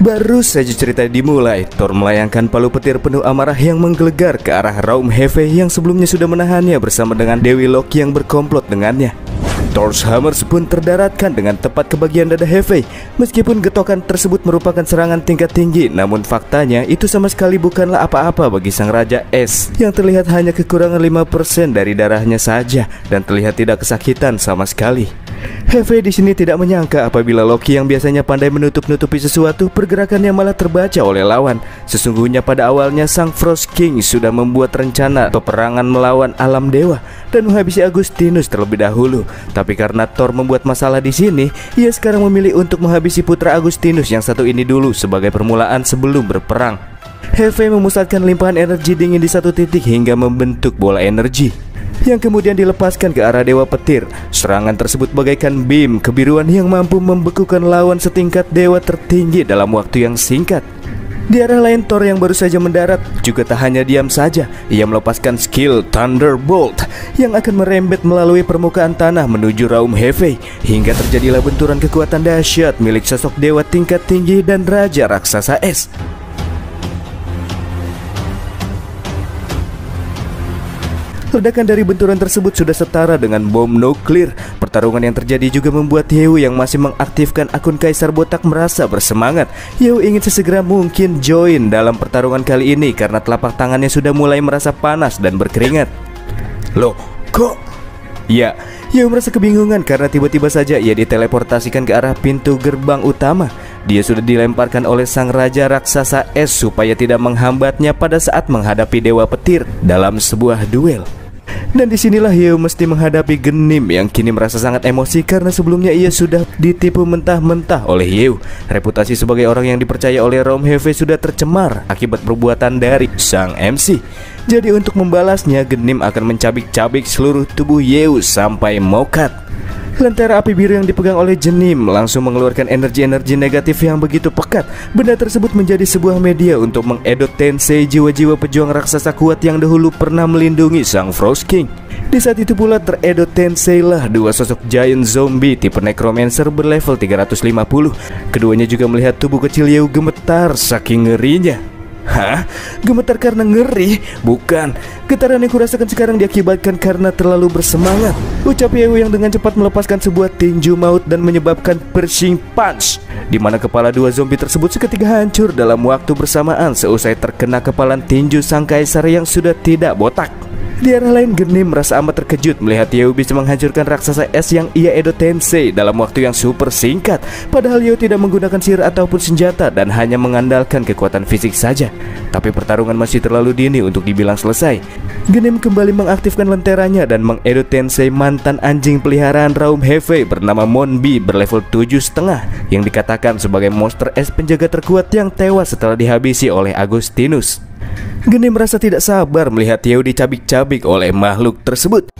Baru saja cerita dimulai, Thor melayangkan palu petir penuh amarah yang menggelegar ke arah Raum Hefe yang sebelumnya sudah menahannya bersama dengan Dewi Loki yang berkomplot dengannya. Thor's Hammer pun terdaratkan dengan tepat ke bagian dada Hefe. Meskipun getokan tersebut merupakan serangan tingkat tinggi, namun faktanya itu sama sekali bukanlah apa-apa bagi sang Raja Es yang terlihat hanya kekurangan 5% dari darahnya saja dan terlihat tidak kesakitan sama sekali. Hefe di sini tidak menyangka apabila Loki yang biasanya pandai menutup-nutupi sesuatu, pergerakannya malah terbaca oleh lawan. Sesungguhnya pada awalnya sang Frost King sudah membuat rencana peperangan melawan alam dewa dan menghabisi Agustinus terlebih dahulu. Tapi karena Thor membuat masalah di sini, ia sekarang memilih untuk menghabisi putra Agustinus yang satu ini dulu sebagai permulaan sebelum berperang. Hefe memusatkan limpahan energi dingin di satu titik hingga membentuk bola energi yang kemudian dilepaskan ke arah Dewa Petir. Serangan tersebut bagaikan bim kebiruan yang mampu membekukan lawan setingkat dewa tertinggi dalam waktu yang singkat. Di arah lain, Thor yang baru saja mendarat juga tak hanya diam saja. Ia melepaskan skill Thunderbolt yang akan merembet melalui permukaan tanah menuju Raum Hefe, hingga terjadilah benturan kekuatan dahsyat milik sosok dewa tingkat tinggi dan Raja Raksasa Es. Ledakan dari benturan tersebut sudah setara dengan bom nuklir. Pertarungan yang terjadi juga membuat Yew yang masih mengaktifkan akun Kaisar Botak merasa bersemangat. Yew ingin sesegera mungkin join dalam pertarungan kali ini karena telapak tangannya sudah mulai merasa panas dan berkeringat. Loh, kok? Ya, Yew merasa kebingungan karena tiba-tiba saja ia diteleportasikan ke arah pintu gerbang utama. Dia sudah dilemparkan oleh sang Raja Raksasa Es supaya tidak menghambatnya pada saat menghadapi Dewa Petir dalam sebuah duel. Dan disinilah Yew mesti menghadapi Genim yang kini merasa sangat emosi karena sebelumnya ia sudah ditipu mentah-mentah oleh Yew. Reputasi sebagai orang yang dipercaya oleh Raum Hefe sudah tercemar akibat perbuatan dari sang MC. Jadi untuk membalasnya, Genim akan mencabik-cabik seluruh tubuh Yew sampai mokat. Lentera api biru yang dipegang oleh Genim langsung mengeluarkan energi-energi negatif yang begitu pekat. Benda tersebut menjadi sebuah media untuk mengedot Tensei, jiwa-jiwa pejuang raksasa kuat yang dahulu pernah melindungi sang Frost King. Di saat itu pula teredot Tensei lah dua sosok giant zombie tipe necromancer berlevel 350. Keduanya juga melihat tubuh kecil Yew gemetar saking ngerinya. Hah? Gemetar karena ngeri? Bukan. Getaran yang kurasakan sekarang diakibatkan karena terlalu bersemangat, ucap Yew yang dengan cepat melepaskan sebuah tinju maut dan menyebabkan piercing punch, di mana kepala dua zombie tersebut seketika hancur dalam waktu bersamaan seusai terkena kepalan tinju sang kaisar yang sudah tidak botak. Di arah lain, Genim merasa amat terkejut melihat Yew bisa menghancurkan raksasa es yang ia Edo Tensei dalam waktu yang super singkat. Padahal Yew tidak menggunakan sihir ataupun senjata dan hanya mengandalkan kekuatan fisik saja. Tapi pertarungan masih terlalu dini untuk dibilang selesai. Genim kembali mengaktifkan lenteranya dan mengedo Tensei mantan anjing peliharaan Raum Hefe bernama Monbi berlevel 7,5 yang dikatakan sebagai monster es penjaga terkuat yang tewas setelah dihabisi oleh Agustinus. Genim merasa tidak sabar melihat Yew dicabik-cabik oleh makhluk tersebut.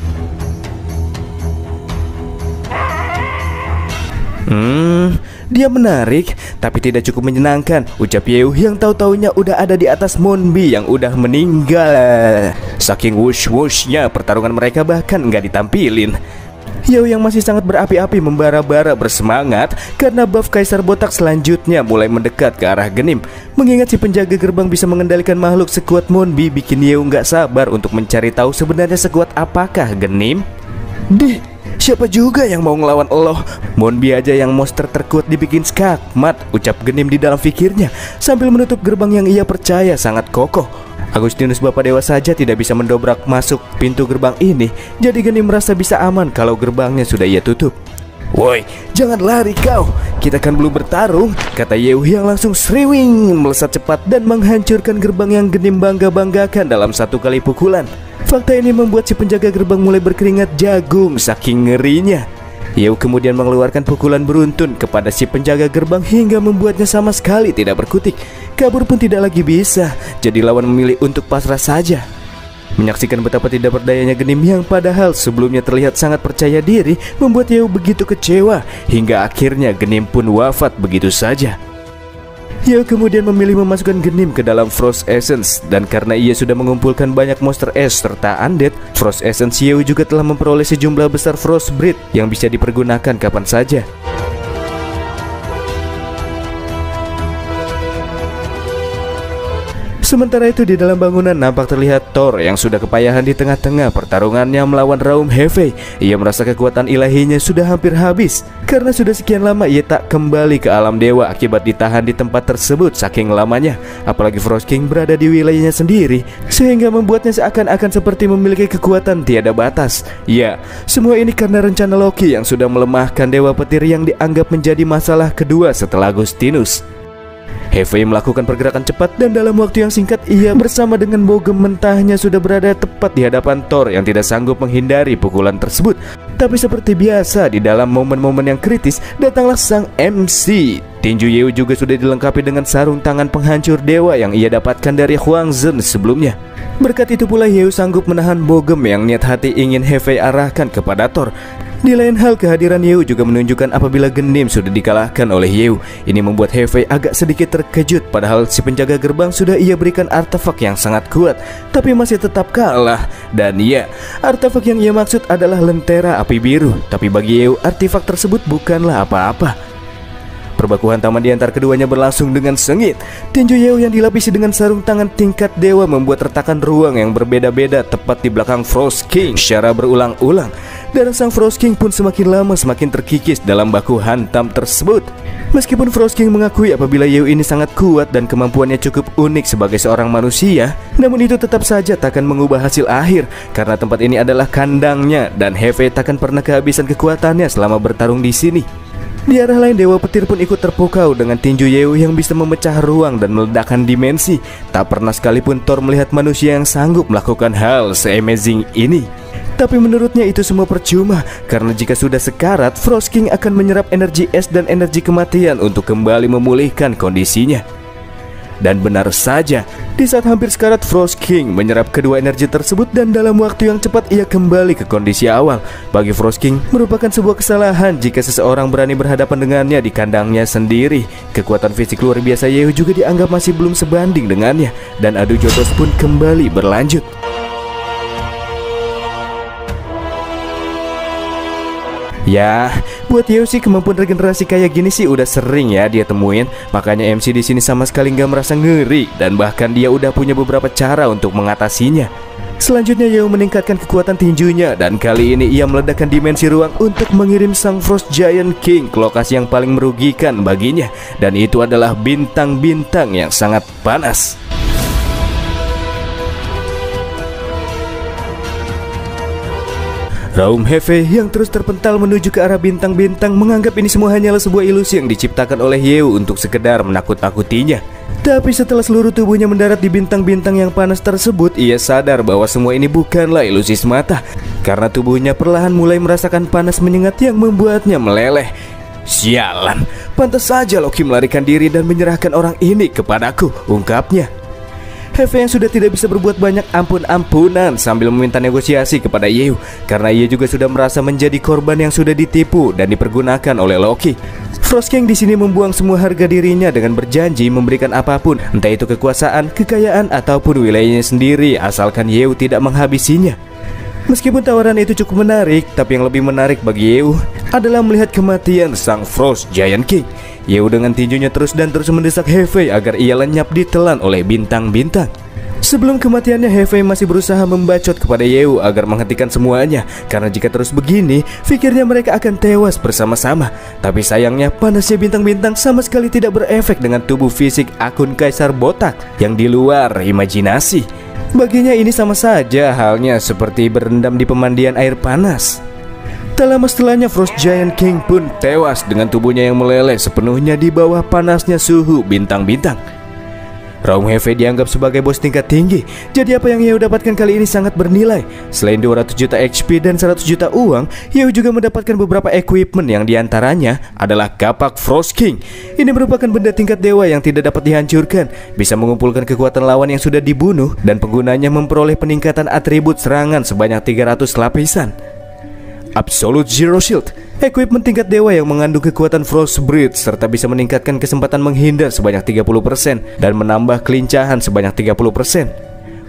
Dia menarik, tapi tidak cukup menyenangkan, ucap Yew yang tahu-taunya udah ada di atas Monbi yang udah meninggal. Saking wush-wushnya, pertarungan mereka bahkan nggak ditampilin. Yew yang masih sangat berapi-api membara-bara bersemangat karena buff Kaisar Botak selanjutnya mulai mendekat ke arah Genim. Mengingat si penjaga gerbang bisa mengendalikan makhluk sekuat Monbi, bikin Yew nggak sabar untuk mencari tahu sebenarnya sekuat apakah Genim. Siapa juga yang mau ngelawan Allah? Monbi aja yang monster terkuat dibikin skakmat, ucap Genim di dalam pikirnya sambil menutup gerbang yang ia percaya sangat kokoh. Agustinus Bapak Dewa saja tidak bisa mendobrak masuk pintu gerbang ini, jadi Genim merasa bisa aman kalau gerbangnya sudah ia tutup. Woi, jangan lari kau, kita kan belum bertarung, kata Yew yang langsung sriwing melesat cepat dan menghancurkan gerbang yang Genim bangga-banggakan dalam satu kali pukulan. Fakta ini membuat si penjaga gerbang mulai berkeringat jagung saking ngerinya. Yew kemudian mengeluarkan pukulan beruntun kepada si penjaga gerbang hingga membuatnya sama sekali tidak berkutik. Kabur pun tidak lagi bisa, jadi lawan memilih untuk pasrah saja. Menyaksikan betapa tidak berdayanya Genim yang padahal sebelumnya terlihat sangat percaya diri, membuat Yew begitu kecewa hingga akhirnya Genim pun wafat begitu saja. Yew kemudian memilih memasukkan Genim ke dalam Frost Essence, dan karena ia sudah mengumpulkan banyak monster es serta undead, Frost Essence Yew juga telah memperoleh sejumlah besar Frost Breed yang bisa dipergunakan kapan saja. Sementara itu di dalam bangunan nampak terlihat Thor yang sudah kepayahan di tengah-tengah pertarungannya melawan Raum Hefe. Ia merasa kekuatan ilahinya sudah hampir habis karena sudah sekian lama ia tak kembali ke alam dewa akibat ditahan di tempat tersebut saking lamanya. Apalagi Frost King berada di wilayahnya sendiri sehingga membuatnya seakan-akan seperti memiliki kekuatan tiada batas. Ya, semua ini karena rencana Loki yang sudah melemahkan Dewa Petir yang dianggap menjadi masalah kedua setelah Agustinus. Hefe melakukan pergerakan cepat dan dalam waktu yang singkat ia bersama dengan bogem mentahnya sudah berada tepat di hadapan Thor yang tidak sanggup menghindari pukulan tersebut. Tapi seperti biasa di dalam momen-momen yang kritis datanglah sang MC. Tinju Yeo juga sudah dilengkapi dengan sarung tangan penghancur dewa yang ia dapatkan dari Huang Zhen sebelumnya. Berkat itu pula Yeo sanggup menahan bogem yang niat hati ingin Hefe arahkan kepada Thor. Di lain hal, kehadiran Yeo juga menunjukkan apabila Gendim sudah dikalahkan oleh Yeo. Ini membuat Hefe agak sedikit terkejut, padahal si penjaga gerbang sudah ia berikan artefak yang sangat kuat, tapi masih tetap kalah. Dan ya, artefak yang ia maksud adalah lentera api biru. Tapi bagi Yeo, artefak tersebut bukanlah apa-apa. Perbakuhan taman di antara keduanya berlangsung dengan sengit. Tinju Yeo yang dilapisi dengan sarung tangan tingkat dewa membuat retakan ruang yang berbeda-beda tepat di belakang Frost King secara berulang-ulang. Darah sang Frost King pun semakin lama semakin terkikis dalam baku hantam tersebut. Meskipun Frost King mengakui apabila Yeo ini sangat kuat dan kemampuannya cukup unik sebagai seorang manusia, namun itu tetap saja takkan mengubah hasil akhir karena tempat ini adalah kandangnya dan Hefe takkan pernah kehabisan kekuatannya selama bertarung di sini. Di arah lain, Dewa Petir pun ikut terpukau dengan tinju Yeo yang bisa memecah ruang dan meledakkan dimensi. Tak pernah sekalipun Thor melihat manusia yang sanggup melakukan hal se-amazing ini. Tapi menurutnya itu semua percuma, karena jika sudah sekarat, Frost King akan menyerap energi es dan energi kematian untuk kembali memulihkan kondisinya. Dan benar saja, di saat hampir sekarat, Frost King menyerap kedua energi tersebut dan dalam waktu yang cepat ia kembali ke kondisi awal. Bagi Frost King merupakan sebuah kesalahan jika seseorang berani berhadapan dengannya di kandangnya sendiri. Kekuatan fisik luar biasa Yeo juga dianggap masih belum sebanding dengannya, dan adu jotos pun kembali berlanjut. Ya, buat Yeo sih kemampuan regenerasi kayak gini sih udah sering ya dia temuin. Makanya MC di sini sama sekali nggak merasa ngeri dan bahkan dia udah punya beberapa cara untuk mengatasinya. Selanjutnya Yeo meningkatkan kekuatan tinjunya dan kali ini ia meledakkan dimensi ruang untuk mengirim sang Frost Giant King ke lokasi yang paling merugikan baginya, dan itu adalah bintang-bintang yang sangat panas. Raum Hefe yang terus terpental menuju ke arah bintang-bintang menganggap ini semua hanyalah sebuah ilusi yang diciptakan oleh Yeo untuk sekedar menakut-nakutinya. Tapi setelah seluruh tubuhnya mendarat di bintang-bintang yang panas tersebut, ia sadar bahwa semua ini bukanlah ilusi semata, karena tubuhnya perlahan mulai merasakan panas menyengat yang membuatnya meleleh. Sialan, pantas saja Loki melarikan diri dan menyerahkan orang ini kepadaku, ungkapnya. Hefe yang sudah tidak bisa berbuat banyak ampun-ampunan sambil meminta negosiasi kepada Yeo, karena ia juga sudah merasa menjadi korban yang sudah ditipu dan dipergunakan oleh Loki. Frost King di sini membuang semua harga dirinya dengan berjanji memberikan apapun, entah itu kekuasaan, kekayaan, ataupun wilayahnya sendiri, asalkan Yeo tidak menghabisinya. Meskipun tawaran itu cukup menarik, tapi yang lebih menarik bagi Yeo adalah melihat kematian sang Frost Giant King. Yeo dengan tinjunya terus mendesak Hefe agar ia lenyap ditelan oleh bintang-bintang. Sebelum kematiannya, Hefe masih berusaha membacot kepada Yeo agar menghentikan semuanya, karena jika terus begini, pikirnya mereka akan tewas bersama-sama. Tapi sayangnya, panasnya bintang-bintang sama sekali tidak berefek dengan tubuh fisik akun Kaisar Botak yang di luar imajinasi. Baginya ini sama saja halnya seperti berendam di pemandian air panas. Tak lama setelahnya, Frost Giant King pun tewas dengan tubuhnya yang meleleh sepenuhnya di bawah panasnya suhu bintang-bintang. Raum Hefe dianggap sebagai bos tingkat tinggi, jadi apa yang Yeo dapatkan kali ini sangat bernilai. Selain 200 juta XP dan 100 juta uang, Yeo juga mendapatkan beberapa equipment yang diantaranya adalah kapak Frost King. Ini merupakan benda tingkat dewa yang tidak dapat dihancurkan, bisa mengumpulkan kekuatan lawan yang sudah dibunuh, dan penggunanya memperoleh peningkatan atribut serangan sebanyak 300 lapisan. Absolute Zero Shield, equipment tingkat dewa yang mengandung kekuatan Frostbreed serta bisa meningkatkan kesempatan menghindar sebanyak 30% dan menambah kelincahan sebanyak 30%.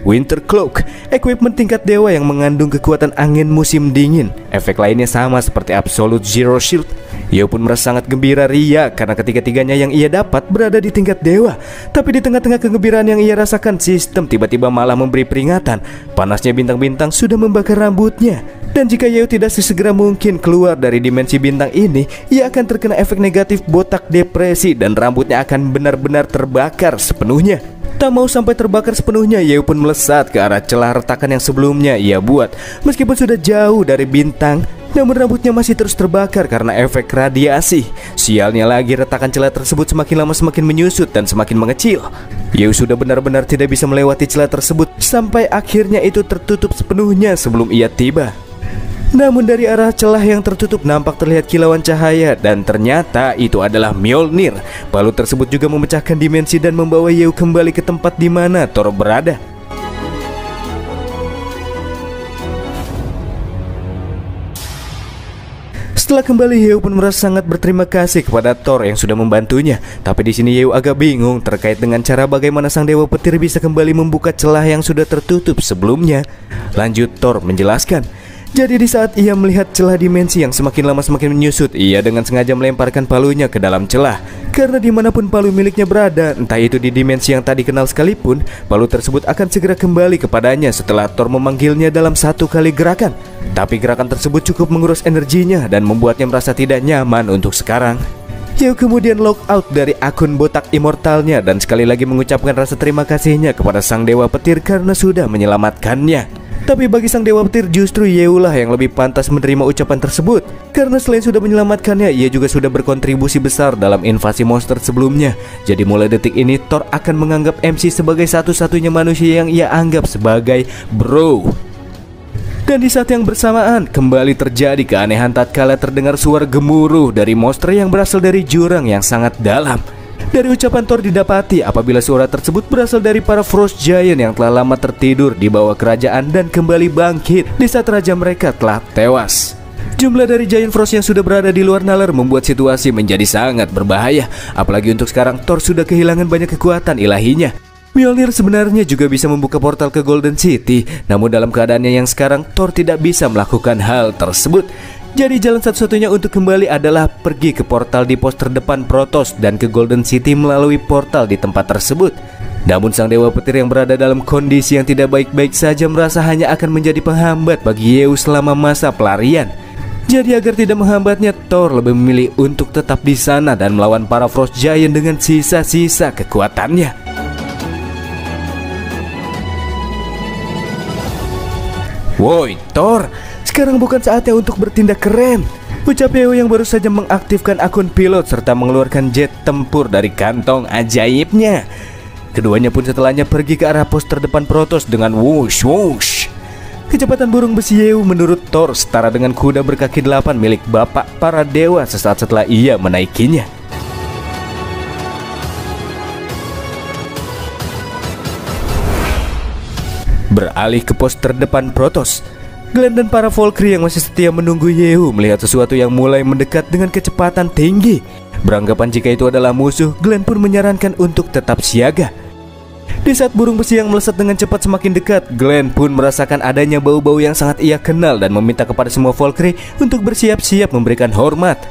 Winter Cloak, equipment tingkat dewa yang mengandung kekuatan angin musim dingin. Efek lainnya sama seperti Absolute Zero Shield. Yeo pun merasa sangat gembira ria karena ketiga-tiganya yang ia dapat berada di tingkat dewa. Tapi di tengah-tengah kegembiraan yang ia rasakan, sistem tiba-tiba malah memberi peringatan. Panasnya bintang-bintang sudah membakar rambutnya. Dan jika Yeo tidak sesegera mungkin keluar dari dimensi bintang ini, ia akan terkena efek negatif botak depresi dan rambutnya akan benar-benar terbakar sepenuhnya. Tak mau sampai terbakar sepenuhnya, Yeo pun melesat ke arah celah retakan yang sebelumnya ia buat. Meskipun sudah jauh dari bintang, namun rambutnya masih terus terbakar karena efek radiasi. Sialnya lagi, retakan celah tersebut semakin lama semakin menyusut dan semakin mengecil. Yeo sudah benar-benar tidak bisa melewati celah tersebut sampai akhirnya itu tertutup sepenuhnya sebelum ia tiba. Namun dari arah celah yang tertutup nampak terlihat kilauan cahaya, dan ternyata itu adalah Mjolnir. Palu tersebut juga memecahkan dimensi dan membawa Yeo kembali ke tempat di mana Thor berada. Setelah kembali, Yeo pun merasa sangat berterima kasih kepada Thor yang sudah membantunya. Tapi di sini Yeo agak bingung terkait dengan cara bagaimana sang dewa petir bisa kembali membuka celah yang sudah tertutup sebelumnya. Lanjut Thor menjelaskan. Jadi di saat ia melihat celah dimensi yang semakin lama semakin menyusut, ia dengan sengaja melemparkan palunya ke dalam celah. Karena dimanapun palu miliknya berada, entah itu di dimensi yang tadi kenal sekalipun, palu tersebut akan segera kembali kepadanya setelah Thor memanggilnya dalam satu kali gerakan. Tapi gerakan tersebut cukup menguras energinya dan membuatnya merasa tidak nyaman untuk sekarang. Yeo kemudian log out dari akun botak immortalnya dan sekali lagi mengucapkan rasa terima kasihnya kepada sang dewa petir karena sudah menyelamatkannya. Tapi bagi sang dewa petir justru Yeo lah yang lebih pantas menerima ucapan tersebut. Karena selain sudah menyelamatkannya, ia juga sudah berkontribusi besar dalam invasi monster sebelumnya. Jadi mulai detik ini Thor akan menganggap MC sebagai satu-satunya manusia yang ia anggap sebagai bro. Dan di saat yang bersamaan kembali terjadi keanehan tatkala terdengar suara gemuruh dari monster yang berasal dari jurang yang sangat dalam. Dari ucapan Thor didapati apabila suara tersebut berasal dari para Frost Giant yang telah lama tertidur di bawah kerajaan dan kembali bangkit di saat raja mereka telah tewas. Jumlah dari Giant Frost yang sudah berada di luar nalar membuat situasi menjadi sangat berbahaya. Apalagi untuk sekarang Thor sudah kehilangan banyak kekuatan ilahinya. Mjolnir sebenarnya juga bisa membuka portal ke Golden City, namun dalam keadaannya yang sekarang Thor tidak bisa melakukan hal tersebut. Jadi jalan satu-satunya untuk kembali adalah pergi ke portal di pos terdepan Protoss dan ke Golden City melalui portal di tempat tersebut. Namun sang dewa petir yang berada dalam kondisi yang tidak baik-baik saja merasa hanya akan menjadi penghambat bagi Yeo selama masa pelarian. Jadi agar tidak menghambatnya, Thor lebih memilih untuk tetap di sana dan melawan para Frost Giant dengan sisa-sisa kekuatannya. Woi Thor, sekarang bukan saatnya untuk bertindak keren, ucap Yeo yang baru saja mengaktifkan akun pilot serta mengeluarkan jet tempur dari kantong ajaibnya. Keduanya pun setelahnya pergi ke arah pos terdepan Protoss dengan whoosh whoosh. Kecepatan burung besi Yeo menurut Thor setara dengan kuda berkaki 8 milik bapak para dewa sesaat setelah ia menaikinya. Beralih ke pos terdepan Protoss, Glenn dan para Valkyrie yang masih setia menunggu Yeo melihat sesuatu yang mulai mendekat dengan kecepatan tinggi. Beranggapan jika itu adalah musuh, Glenn pun menyarankan untuk tetap siaga. Di saat burung besi yang melesat dengan cepat semakin dekat, Glenn pun merasakan adanya bau-bau yang sangat ia kenal dan meminta kepada semua Valkyrie untuk bersiap-siap memberikan hormat.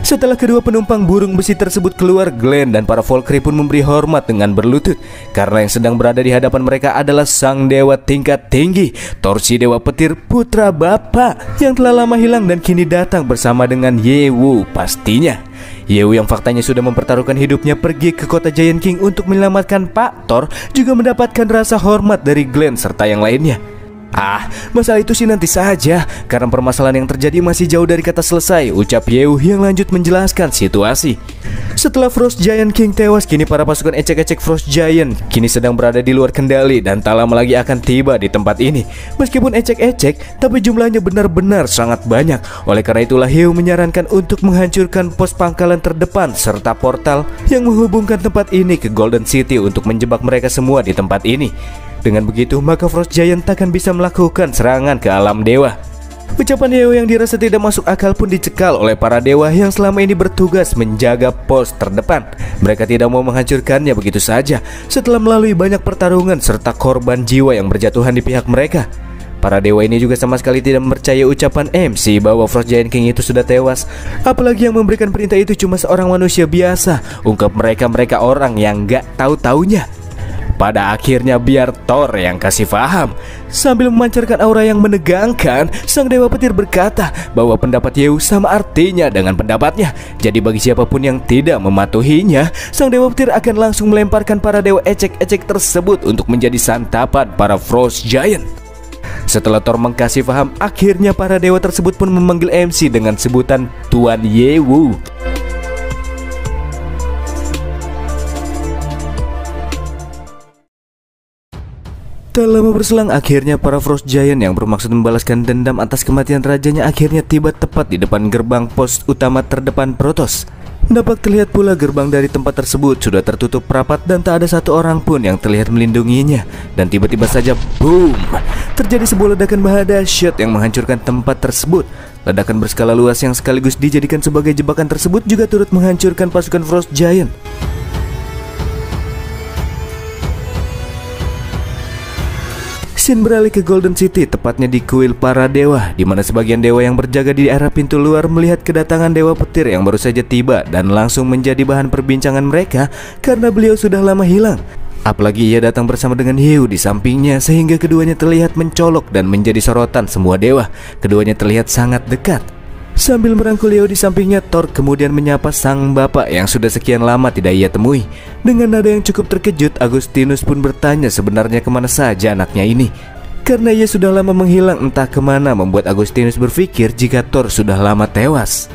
Setelah kedua penumpang burung besi tersebut keluar, Glenn dan para Valkyrie pun memberi hormat dengan berlutut. Karena yang sedang berada di hadapan mereka adalah sang dewa tingkat tinggi, Thor si dewa petir putra bapak yang telah lama hilang dan kini datang bersama dengan Yeo pastinya. Yeo yang faktanya sudah mempertaruhkan hidupnya pergi ke kota Giant King untuk menyelamatkan Pak Thor juga mendapatkan rasa hormat dari Glenn serta yang lainnya. Masalah itu sih nanti saja, karena permasalahan yang terjadi masih jauh dari kata selesai, ucap Yeo yang lanjut menjelaskan situasi. Setelah Frost Giant King tewas, kini para pasukan ecek-ecek Frost Giant kini sedang berada di luar kendali dan tak lama lagi akan tiba di tempat ini. Meskipun ecek-ecek, tapi jumlahnya benar-benar sangat banyak. Oleh karena itulah Yeo menyarankan untuk menghancurkan pos pangkalan terdepan serta portal yang menghubungkan tempat ini ke Golden City untuk menjebak mereka semua di tempat ini. Dengan begitu, maka Frost Giant takkan bisa melakukan serangan ke alam dewa. Ucapan Yew yang dirasa tidak masuk akal pun dicekal oleh para dewa yang selama ini bertugas menjaga pos terdepan. Mereka tidak mau menghancurkannya begitu saja setelah melalui banyak pertarungan serta korban jiwa yang berjatuhan di pihak mereka. Para dewa ini juga sama sekali tidak mempercayai ucapan MC bahwa Frost Giant King itu sudah tewas. Apalagi yang memberikan perintah itu cuma seorang manusia biasa. Ungkap mereka orang yang gak tahu-taunya. Pada akhirnya biar Thor yang kasih paham. Sambil memancarkan aura yang menegangkan, sang dewa petir berkata bahwa pendapat Yew sama artinya dengan pendapatnya. Jadi bagi siapapun yang tidak mematuhinya, sang dewa petir akan langsung melemparkan para dewa ecek-ecek tersebut untuk menjadi santapan para Frost Giant. Setelah Thor mengkasih paham, akhirnya para dewa tersebut pun memanggil MC dengan sebutan Tuan Yew. Tak lama berselang, akhirnya para Frost Giant yang bermaksud membalaskan dendam atas kematian rajanya akhirnya tiba tepat di depan gerbang pos utama terdepan Protoss. Dapat terlihat pula gerbang dari tempat tersebut sudah tertutup rapat dan tak ada satu orang pun yang terlihat melindunginya. Dan tiba-tiba saja, boom! Terjadi sebuah ledakan dahsyat yang menghancurkan tempat tersebut. Ledakan berskala luas yang sekaligus dijadikan sebagai jebakan tersebut juga turut menghancurkan pasukan Frost Giant. Scene beralih ke Golden City, tepatnya di kuil para dewa, di mana sebagian dewa yang berjaga di arah pintu luar melihat kedatangan dewa petir yang baru saja tiba dan langsung menjadi bahan perbincangan mereka karena beliau sudah lama hilang. Apalagi ia datang bersama dengan Yew di sampingnya sehingga keduanya terlihat mencolok dan menjadi sorotan semua dewa. Keduanya terlihat sangat dekat. Sambil merangkul Yew di sampingnya, Thor kemudian menyapa sang bapak yang sudah sekian lama tidak ia temui. Dengan nada yang cukup terkejut, Agustinus pun bertanya sebenarnya kemana saja anaknya ini. Karena ia sudah lama menghilang entah kemana, membuat Agustinus berpikir jika Thor sudah lama tewas.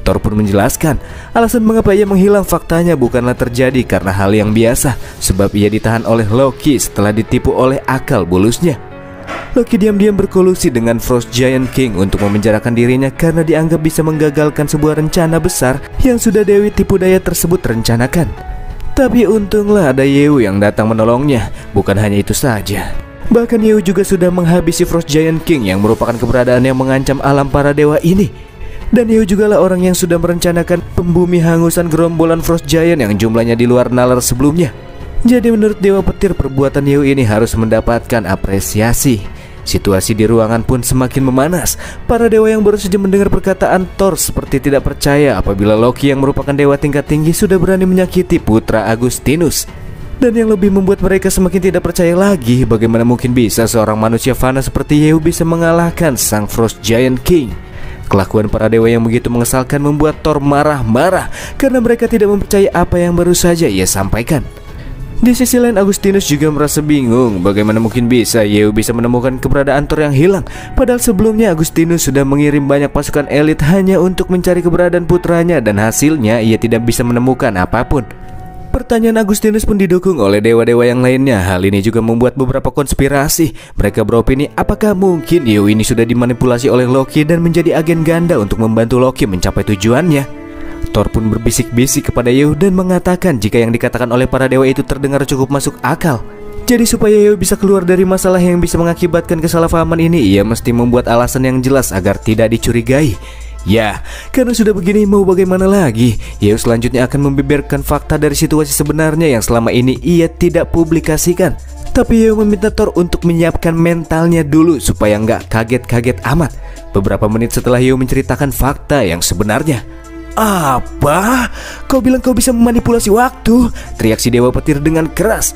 Thor pun menjelaskan alasan mengapa ia menghilang faktanya bukanlah terjadi karena hal yang biasa, sebab ia ditahan oleh Loki setelah ditipu oleh akal bulusnya. Loki diam-diam berkolusi dengan Frost Giant King untuk memenjarakan dirinya karena dianggap bisa menggagalkan sebuah rencana besar yang sudah Dewi tipu daya tersebut rencanakan. Tapi untunglah ada Yew yang datang menolongnya. Bukan hanya itu saja, bahkan Yew juga sudah menghabisi Frost Giant King yang merupakan keberadaan yang mengancam alam para dewa ini. Dan Yew juga lah orang yang sudah merencanakan pembumi hangusan gerombolan Frost Giant yang jumlahnya di luar nalar sebelumnya. Jadi menurut Dewa Petir, perbuatan Yew ini harus mendapatkan apresiasi. Situasi di ruangan pun semakin memanas. Para dewa yang baru saja mendengar perkataan Thor seperti tidak percaya apabila Loki yang merupakan dewa tingkat tinggi sudah berani menyakiti putra Agustinus. Dan yang lebih membuat mereka semakin tidak percaya lagi, bagaimana mungkin bisa seorang manusia fana seperti Yew bisa mengalahkan sang Frost Giant King. Kelakuan para dewa yang begitu mengesalkan membuat Thor marah-marah karena mereka tidak mempercayai apa yang baru saja ia sampaikan. Di sisi lain, Agustinus juga merasa bingung bagaimana mungkin bisa Yew bisa menemukan keberadaan Thor yang hilang. Padahal sebelumnya Agustinus sudah mengirim banyak pasukan elit hanya untuk mencari keberadaan putranya dan hasilnya ia tidak bisa menemukan apapun. Pertanyaan Agustinus pun didukung oleh dewa-dewa yang lainnya. Hal ini juga membuat beberapa konspirasi. Mereka beropini apakah mungkin Yew ini sudah dimanipulasi oleh Loki dan menjadi agen ganda untuk membantu Loki mencapai tujuannya. Thor pun berbisik-bisik kepada Yew dan mengatakan jika yang dikatakan oleh para dewa itu terdengar cukup masuk akal. Jadi supaya Yew bisa keluar dari masalah yang bisa mengakibatkan kesalahpahaman ini, ia mesti membuat alasan yang jelas agar tidak dicurigai. Ya, karena sudah begini mau bagaimana lagi? Yew selanjutnya akan membeberkan fakta dari situasi sebenarnya yang selama ini ia tidak publikasikan. Tapi Yew meminta Thor untuk menyiapkan mentalnya dulu supaya nggak kaget-kaget amat. Beberapa menit setelah Yew menceritakan fakta yang sebenarnya. Apa? Kau bilang kau bisa memanipulasi waktu? Teriak si Dewa Petir dengan keras.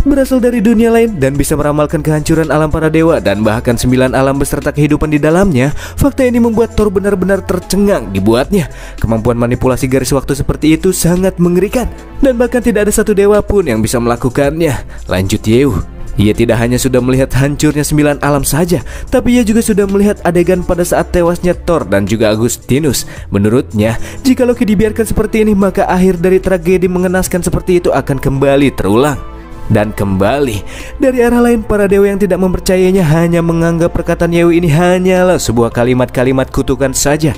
Berasal dari dunia lain dan bisa meramalkan kehancuran alam para dewa dan bahkan 9 alam beserta kehidupan di dalamnya. Fakta ini membuat Thor benar-benar tercengang dibuatnya. Kemampuan manipulasi garis waktu seperti itu sangat mengerikan. Dan bahkan tidak ada satu dewa pun yang bisa melakukannya. Lanjut Yew. Ia tidak hanya sudah melihat hancurnya 9 alam saja, tapi ia juga sudah melihat adegan pada saat tewasnya Thor dan juga Agustinus. Menurutnya, jika Loki dibiarkan seperti ini, maka akhir dari tragedi mengenaskan seperti itu akan kembali terulang. Dan kembali, dari arah lain para dewa yang tidak mempercayainya hanya menganggap perkataan Yew ini hanyalah sebuah kalimat-kalimat kutukan saja.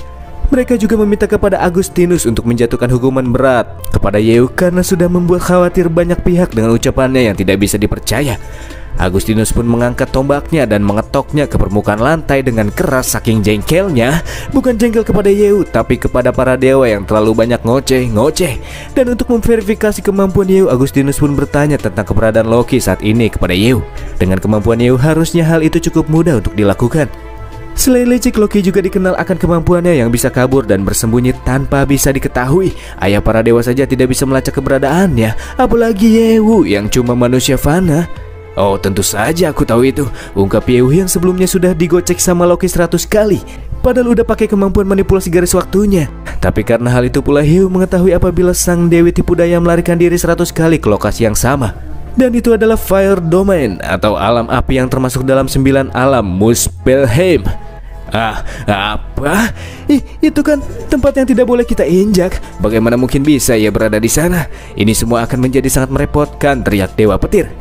Mereka juga meminta kepada Agustinus untuk menjatuhkan hukuman berat kepada Yew karena sudah membuat khawatir banyak pihak dengan ucapannya yang tidak bisa dipercaya. Agustinus pun mengangkat tombaknya dan mengetoknya ke permukaan lantai dengan keras saking jengkelnya. Bukan jengkel kepada Yeu, tapi kepada para dewa yang terlalu banyak ngoceh. Dan untuk memverifikasi kemampuan Yeu, Agustinus pun bertanya tentang keberadaan Loki saat ini kepada Yeu. Dengan kemampuan Yeu, harusnya hal itu cukup mudah untuk dilakukan. Selain licik, Loki juga dikenal akan kemampuannya yang bisa kabur dan bersembunyi tanpa bisa diketahui. Ayah para dewa saja tidak bisa melacak keberadaannya, apalagi Yeu yang cuma manusia fana. Oh, tentu saja aku tahu itu, ungkap Yeu yang sebelumnya sudah digocek sama Loki 100 kali. Padahal udah pakai kemampuan manipulasi garis waktunya. Tapi karena hal itu pula Yeu mengetahui apabila sang Dewi Tipu Daya melarikan diri 100 kali ke lokasi yang sama. Dan itu adalah Fire Domain atau alam api yang termasuk dalam 9 alam Muspelheim. Apa? Itu kan tempat yang tidak boleh kita injak. Bagaimana mungkin bisa ia berada di sana? Ini semua akan menjadi sangat merepotkan, teriak Dewa Petir.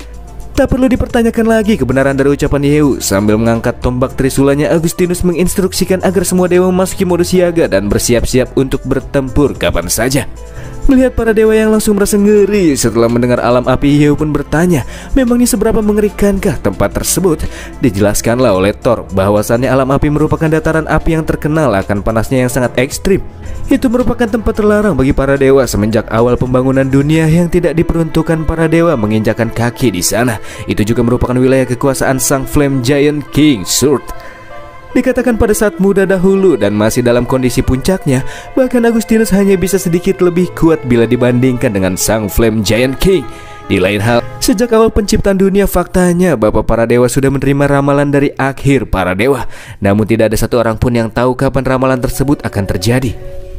Tak perlu dipertanyakan lagi kebenaran dari ucapan Yeu. Sambil mengangkat tombak trisulanya, Agustinus menginstruksikan agar semua dewa memasuki mode siaga dan bersiap-siap untuk bertempur kapan saja. Melihat para dewa yang langsung merasa ngeri setelah mendengar alam api, Yeu pun bertanya, memangnya seberapa mengerikankah tempat tersebut? Dijelaskanlah oleh Thor bahwasannya alam api merupakan dataran api yang terkenal akan panasnya yang sangat ekstrim. Itu merupakan tempat terlarang bagi para dewa semenjak awal pembangunan dunia yang tidak diperuntukkan para dewa menginjakan kaki di sana. Itu juga merupakan wilayah kekuasaan sang Flame Giant King Surd. Dikatakan pada saat muda dahulu dan masih dalam kondisi puncaknya, bahkan Agustinus hanya bisa sedikit lebih kuat bila dibandingkan dengan sang Flame Giant King. Di lain hal, sejak awal penciptaan dunia, faktanya bahwa para dewa sudah menerima ramalan dari akhir para dewa. Namun tidak ada satu orang pun yang tahu kapan ramalan tersebut akan terjadi.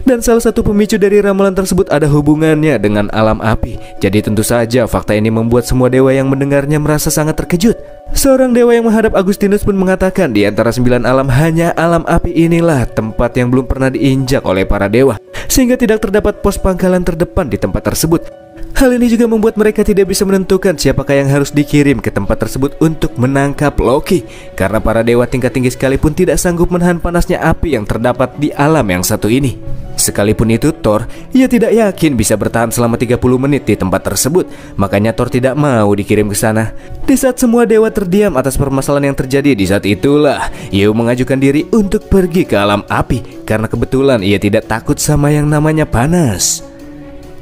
Dan salah satu pemicu dari ramalan tersebut ada hubungannya dengan alam api. Jadi tentu saja fakta ini membuat semua dewa yang mendengarnya merasa sangat terkejut. Seorang dewa yang menghadap Agustinus pun mengatakan di antara 9 alam hanya alam api inilah tempat yang belum pernah diinjak oleh para dewa, sehingga tidak terdapat pos pangkalan terdepan di tempat tersebut. Hal ini juga membuat mereka tidak bisa menentukan siapakah yang harus dikirim ke tempat tersebut untuk menangkap Loki, karena para dewa tingkat tinggi sekalipun tidak sanggup menahan panasnya api yang terdapat di alam yang satu ini. Sekalipun itu Thor, ia tidak yakin bisa bertahan selama 30 menit di tempat tersebut. Makanya Thor tidak mau dikirim ke sana. Di saat semua dewa terdiam atas permasalahan yang terjadi, di saat itulah Yeu mengajukan diri untuk pergi ke alam api, karena kebetulan ia tidak takut sama yang namanya panas.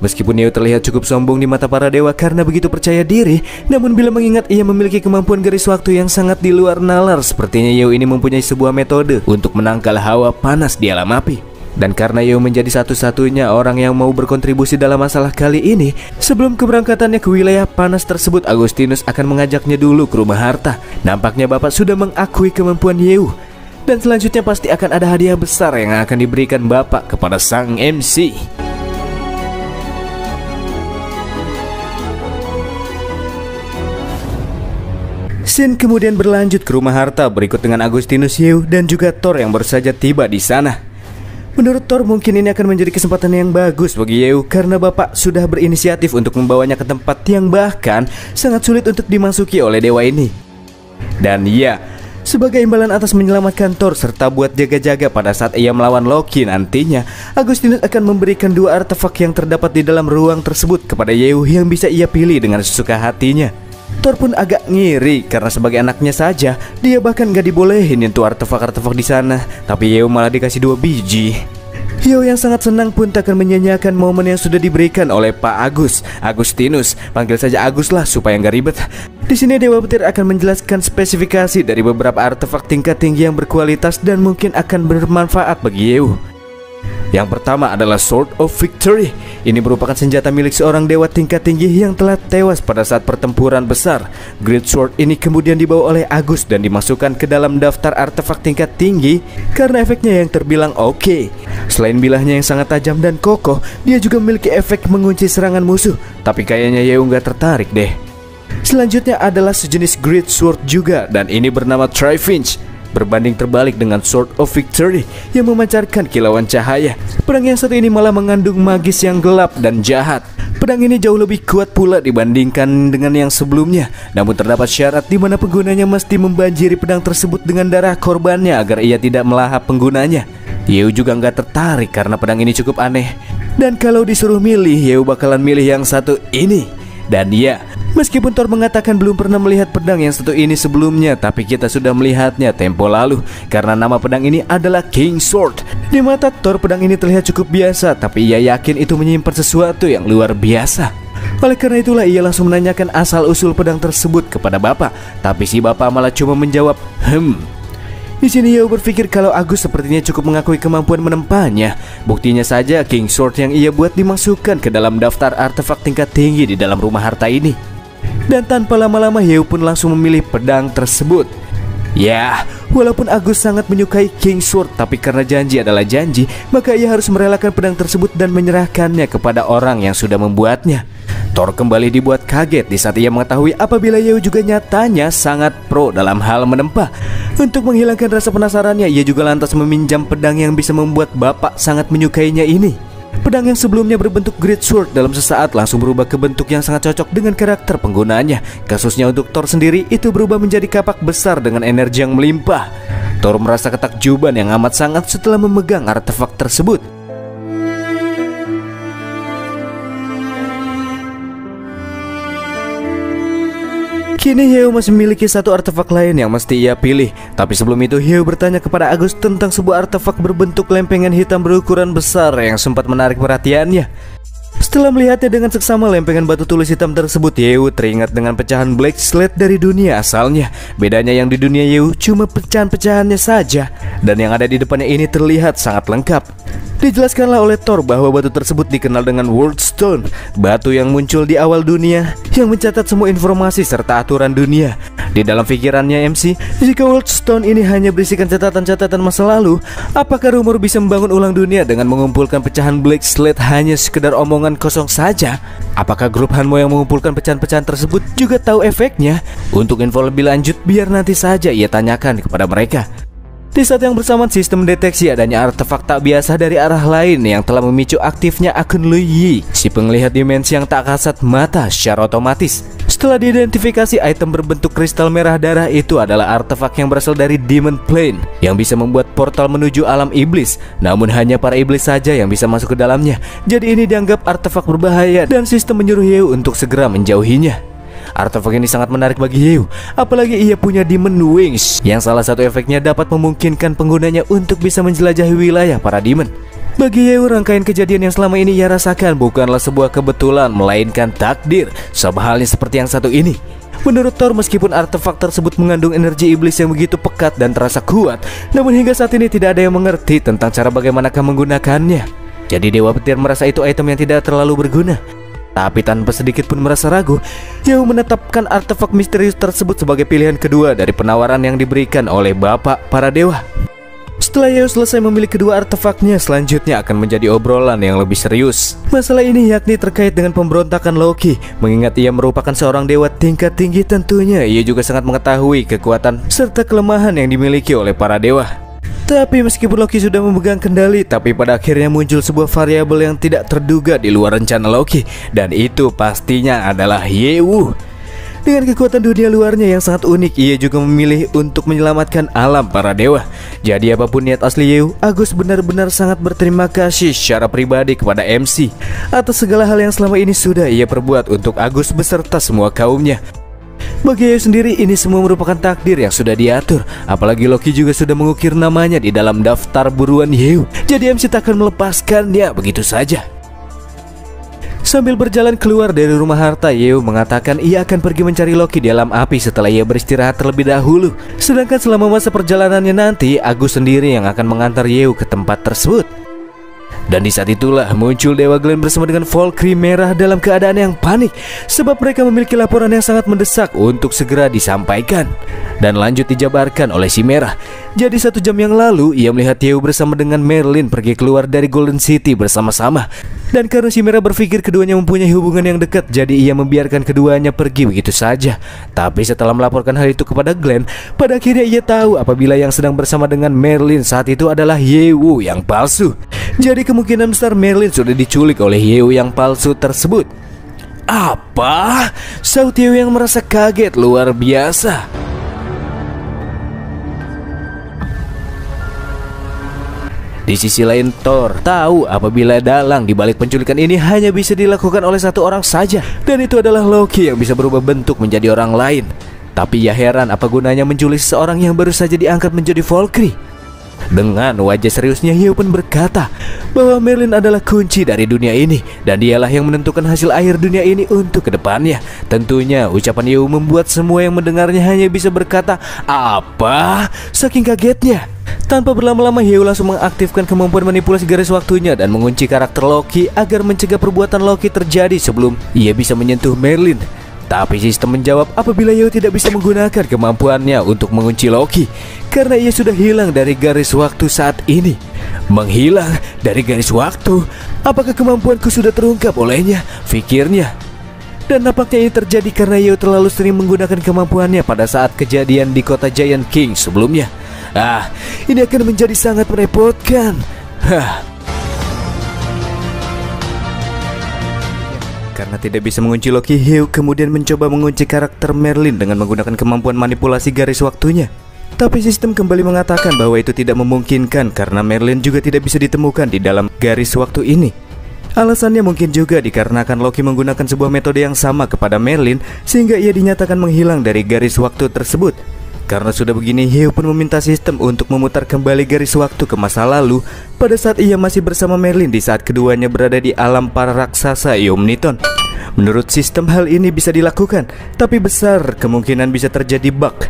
Meskipun Yeu terlihat cukup sombong di mata para dewa karena begitu percaya diri, namun bila mengingat ia memiliki kemampuan garis waktu yang sangat di luar nalar, sepertinya Yeu ini mempunyai sebuah metode untuk menangkal hawa panas di alam api. Dan karena Yeu menjadi satu-satunya orang yang mau berkontribusi dalam masalah kali ini, sebelum keberangkatannya ke wilayah panas tersebut, Agustinus akan mengajaknya dulu ke rumah harta. Nampaknya bapak sudah mengakui kemampuan Yeu. Dan selanjutnya pasti akan ada hadiah besar yang akan diberikan bapak kepada sang MC. Scene kemudian berlanjut ke rumah harta berikut dengan Agustinus, Yeu, dan juga Thor yang baru saja tiba di sana. Menurut Thor, mungkin ini akan menjadi kesempatan yang bagus bagi Yeu karena bapak sudah berinisiatif untuk membawanya ke tempat yang bahkan sangat sulit untuk dimasuki oleh dewa ini. Dan ya, sebagai imbalan atas menyelamatkan Thor serta buat jaga-jaga pada saat ia melawan Loki nantinya, Agustinus akan memberikan 2 artefak yang terdapat di dalam ruang tersebut kepada Yeu yang bisa ia pilih dengan sesuka hatinya. Thor pun agak ngiri karena sebagai anaknya saja dia bahkan gak dibolehin nyentuh artefak-artefak di sana, tapi Yeu malah dikasih 2 biji. Yeu yang sangat senang pun tak akan menyanyiakan momen yang sudah diberikan oleh Pak Agustinus, panggil saja Agus lah supaya nggak ribet. Di sini Dewa Petir akan menjelaskan spesifikasi dari beberapa artefak tingkat tinggi yang berkualitas dan mungkin akan bermanfaat bagi Yeu. Yang pertama adalah Sword of Victory. Ini merupakan senjata milik seorang dewa tingkat tinggi yang telah tewas pada saat pertempuran besar. Great Sword ini kemudian dibawa oleh Agus dan dimasukkan ke dalam daftar artefak tingkat tinggi karena efeknya yang terbilang oke. Selain bilahnya yang sangat tajam dan kokoh, dia juga memiliki efek mengunci serangan musuh. Tapi kayaknya Yeu nggak tertarik deh. Selanjutnya adalah sejenis Great Sword juga, dan ini bernama Trifinch. Berbanding terbalik dengan Sword of Victory yang memancarkan kilauan cahaya, pedang yang satu ini malah mengandung magis yang gelap dan jahat. Pedang ini jauh lebih kuat pula dibandingkan dengan yang sebelumnya. Namun terdapat syarat di mana penggunanya mesti membanjiri pedang tersebut dengan darah korbannya agar ia tidak melahap penggunanya. Yeu juga nggak tertarik karena pedang ini cukup aneh. Dan kalau disuruh milih, Yeu bakalan milih yang satu ini. Dan ya, Meskipun Thor mengatakan belum pernah melihat pedang yang satu ini sebelumnya, tapi kita sudah melihatnya tempo lalu, karena nama pedang ini adalah King Sword. Di mata Thor, pedang ini terlihat cukup biasa, tapi ia yakin itu menyimpan sesuatu yang luar biasa. Oleh karena itulah ia langsung menanyakan asal-usul pedang tersebut kepada bapak, tapi si bapak malah cuma menjawab, Di sini Yeo berpikir kalau Agus sepertinya cukup mengakui kemampuan menempahnya. Buktinya saja King Sword yang ia buat dimasukkan ke dalam daftar artefak tingkat tinggi di dalam rumah harta ini. Dan tanpa lama-lama Yeo pun langsung memilih pedang tersebut. Ya, walaupun Agus sangat menyukai King Sword, tapi karena janji adalah janji, maka ia harus merelakan pedang tersebut dan menyerahkannya kepada orang yang sudah membuatnya. Thor kembali dibuat kaget di saat ia mengetahui apabila Yeo juga nyatanya sangat pro dalam hal menempah. Untuk menghilangkan rasa penasarannya, ia juga lantas meminjam pedang yang bisa membuat bapak sangat menyukainya ini. Pedang yang sebelumnya berbentuk Great Sword dalam sesaat langsung berubah ke bentuk yang sangat cocok dengan karakter penggunanya. Kasusnya untuk Thor sendiri itu berubah menjadi kapak besar dengan energi yang melimpah. Thor merasa ketakjuban yang amat sangat setelah memegang artefak tersebut. Kini Yeo masih memiliki satu artefak lain yang mesti ia pilih. Tapi sebelum itu Yeo bertanya kepada Agus tentang sebuah artefak berbentuk lempengan hitam berukuran besar yang sempat menarik perhatiannya. Setelah melihatnya dengan seksama lempengan batu tulis hitam tersebut, Yeo teringat dengan pecahan Black Slate dari dunia asalnya. Bedanya yang di dunia Yeo cuma pecahan-pecahannya saja, dan yang ada di depannya ini terlihat sangat lengkap. Dijelaskanlah oleh Thor bahwa batu tersebut dikenal dengan World Stone, batu yang muncul di awal dunia yang mencatat semua informasi serta aturan dunia. Di dalam pikirannya MC, jika World Stone ini hanya berisikan catatan-catatan masa lalu, apakah rumor bisa membangun ulang dunia dengan mengumpulkan pecahan Black Slate hanya sekedar omongan kosong saja? Apakah grup Hanmo yang mengumpulkan pecahan-pecahan tersebut juga tahu efeknya? Untuk info lebih lanjut, biar nanti saja ia tanyakan kepada mereka. Di saat yang bersamaan, sistem deteksi adanya artefak tak biasa dari arah lain yang telah memicu aktifnya akun Lu Yi, si penglihat dimensi yang tak kasat mata secara otomatis. Setelah diidentifikasi, item berbentuk kristal merah darah itu adalah artefak yang berasal dari Demon Plane yang bisa membuat portal menuju alam iblis. Namun hanya para iblis saja yang bisa masuk ke dalamnya. Jadi ini dianggap artefak berbahaya dan sistem menyuruh Yeo untuk segera menjauhinya. Artefak ini sangat menarik bagi Yeo, apalagi ia punya Demon Wings yang salah satu efeknya dapat memungkinkan penggunanya untuk bisa menjelajahi wilayah para demon. Bagi Yeo, rangkaian kejadian yang selama ini ia rasakan bukanlah sebuah kebetulan, melainkan takdir, sama halnya seperti yang satu ini. Menurut Thor, meskipun artefak tersebut mengandung energi iblis yang begitu pekat dan terasa kuat, namun hingga saat ini tidak ada yang mengerti tentang cara bagaimanakah menggunakannya. Jadi Dewa Petir merasa itu item yang tidak terlalu berguna. Tapi tanpa sedikit pun merasa ragu, Yeo menetapkan artefak misterius tersebut sebagai pilihan kedua dari penawaran yang diberikan oleh Bapak para Dewa. Setelah Yeo selesai memilih kedua artefaknya, selanjutnya akan menjadi obrolan yang lebih serius. Masalah ini yakni terkait dengan pemberontakan Loki. Mengingat ia merupakan seorang dewa tingkat tinggi, tentunya ia juga sangat mengetahui kekuatan serta kelemahan yang dimiliki oleh para dewa. Tapi meskipun Loki sudah memegang kendali, tapi pada akhirnya muncul sebuah variabel yang tidak terduga di luar rencana Loki, dan itu pastinya adalah Yewu. Dengan kekuatan dunia luarnya yang sangat unik, ia juga memilih untuk menyelamatkan alam para dewa. Jadi apapun niat asli Yewu, Agus benar-benar sangat berterima kasih secara pribadi kepada MC atas segala hal yang selama ini sudah ia perbuat untuk Agus beserta semua kaumnya. Bagi Yeo sendiri, ini semua merupakan takdir yang sudah diatur. Apalagi Loki juga sudah mengukir namanya di dalam daftar buruan Yeo. Jadi MC tak akan melepaskannya begitu saja. Sambil berjalan keluar dari rumah harta, Yeo mengatakan ia akan pergi mencari Loki di alam api setelah ia beristirahat terlebih dahulu. Sedangkan selama masa perjalanannya nanti, Agus sendiri yang akan mengantar Yeo ke tempat tersebut. Dan di saat itulah muncul Dewa Glen bersama dengan Valkyrie merah dalam keadaan yang panik, sebab mereka memiliki laporan yang sangat mendesak untuk segera disampaikan. Dan lanjut dijabarkan oleh si merah. Jadi 1 jam yang lalu ia melihat Yeo bersama dengan Merlin pergi keluar dari Golden City bersama-sama. Dan karena si merah berpikir keduanya mempunyai hubungan yang dekat, jadi ia membiarkan keduanya pergi begitu saja. Tapi setelah melaporkan hal itu kepada Glenn, pada akhirnya ia tahu apabila yang sedang bersama dengan Merlin saat itu adalah Yewu yang palsu. Jadi kemungkinan besar Merlin sudah diculik oleh Yewu yang palsu tersebut. Apa? Saut Yewu yang merasa kaget luar biasa. Di sisi lain, Thor tahu apabila dalang di balik penculikan ini hanya bisa dilakukan oleh satu orang saja, dan itu adalah Loki yang bisa berubah bentuk menjadi orang lain. Tapi ya heran, apa gunanya menculik seseorang yang baru saja diangkat menjadi Valkyrie? Dengan wajah seriusnya, Hyo pun berkata bahwa Merlin adalah kunci dari dunia ini, dan dialah yang menentukan hasil akhir dunia ini untuk kedepannya. Tentunya ucapan Hyo membuat semua yang mendengarnya hanya bisa berkata, "Apa?" saking kagetnya. Tanpa berlama-lama, Hyo langsung mengaktifkan kemampuan manipulasi garis waktunya dan mengunci karakter Loki agar mencegah perbuatan Loki terjadi sebelum ia bisa menyentuh Merlin. Tapi sistem menjawab apabila Hyo tidak bisa menggunakan kemampuannya untuk mengunci Loki, karena ia sudah hilang dari garis waktu saat ini. Menghilang dari garis waktu? Apakah kemampuanku sudah terungkap olehnya? Pikirnya. Dan nampaknya ini terjadi karena Hyo terlalu sering menggunakan kemampuannya pada saat kejadian di kota Giant King sebelumnya. Ini akan menjadi sangat merepotkan. Karena tidak bisa mengunci Loki, Hyo kemudian mencoba mengunci karakter Merlin dengan menggunakan kemampuan manipulasi garis waktunya. Tapi sistem kembali mengatakan bahwa itu tidak memungkinkan karena Merlin juga tidak bisa ditemukan di dalam garis waktu ini. Alasannya mungkin juga dikarenakan Loki menggunakan sebuah metode yang sama kepada Merlin, sehingga ia dinyatakan menghilang dari garis waktu tersebut. Karena sudah begini, Hyo pun meminta sistem untuk memutar kembali garis waktu ke masa lalu pada saat ia masih bersama Merlin di saat keduanya berada di alam para raksasa Yomniton. Menurut sistem hal ini bisa dilakukan, tapi besar kemungkinan bisa terjadi bug.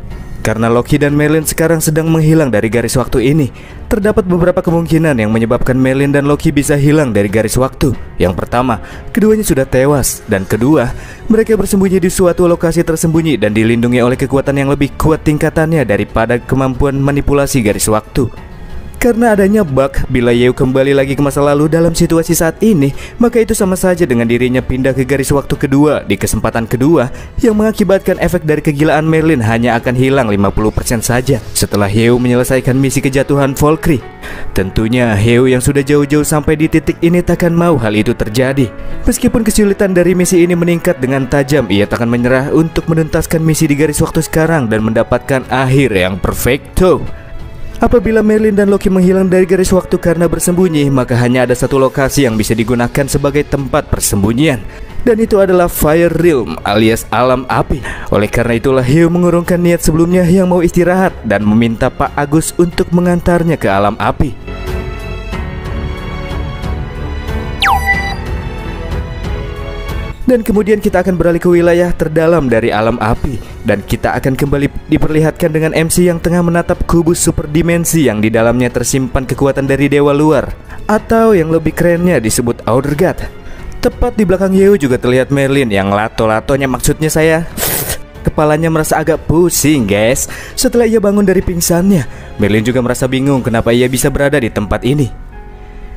Karena Loki dan Merlin sekarang sedang menghilang dari garis waktu ini, terdapat beberapa kemungkinan yang menyebabkan Merlin dan Loki bisa hilang dari garis waktu. Yang pertama, keduanya sudah tewas, dan kedua, mereka bersembunyi di suatu lokasi tersembunyi dan dilindungi oleh kekuatan yang lebih kuat tingkatannya daripada kemampuan manipulasi garis waktu. Karena adanya bug, bila Hyo kembali lagi ke masa lalu dalam situasi saat ini, maka itu sama saja dengan dirinya pindah ke garis waktu kedua di kesempatan kedua, yang mengakibatkan efek dari kegilaan Merlin hanya akan hilang 50% saja setelah Hyo menyelesaikan misi kejatuhan Valkyrie. Tentunya Hyo yang sudah jauh-jauh sampai di titik ini takkan mau hal itu terjadi. Meskipun kesulitan dari misi ini meningkat dengan tajam, ia takkan menyerah untuk menuntaskan misi di garis waktu sekarang dan mendapatkan akhir yang perfecto. Apabila Merlin dan Loki menghilang dari garis waktu karena bersembunyi, maka hanya ada satu lokasi yang bisa digunakan sebagai tempat persembunyian, dan itu adalah Fire Realm alias alam api. Oleh karena itulah Hyo mengurungkan niat sebelumnya yang mau istirahat dan meminta Pak Agus untuk mengantarnya ke alam api. Dan kemudian kita akan beralih ke wilayah terdalam dari alam api, dan kita akan kembali diperlihatkan dengan MC yang tengah menatap kubus super dimensi yang di dalamnya tersimpan kekuatan dari dewa luar, atau yang lebih kerennya disebut Outer God. Tepat di belakang Hyo juga terlihat Merlin yang lato-latonya, maksudnya saya kepalanya merasa agak pusing guys. Setelah ia bangun dari pingsannya, Merlin juga merasa bingung kenapa ia bisa berada di tempat ini.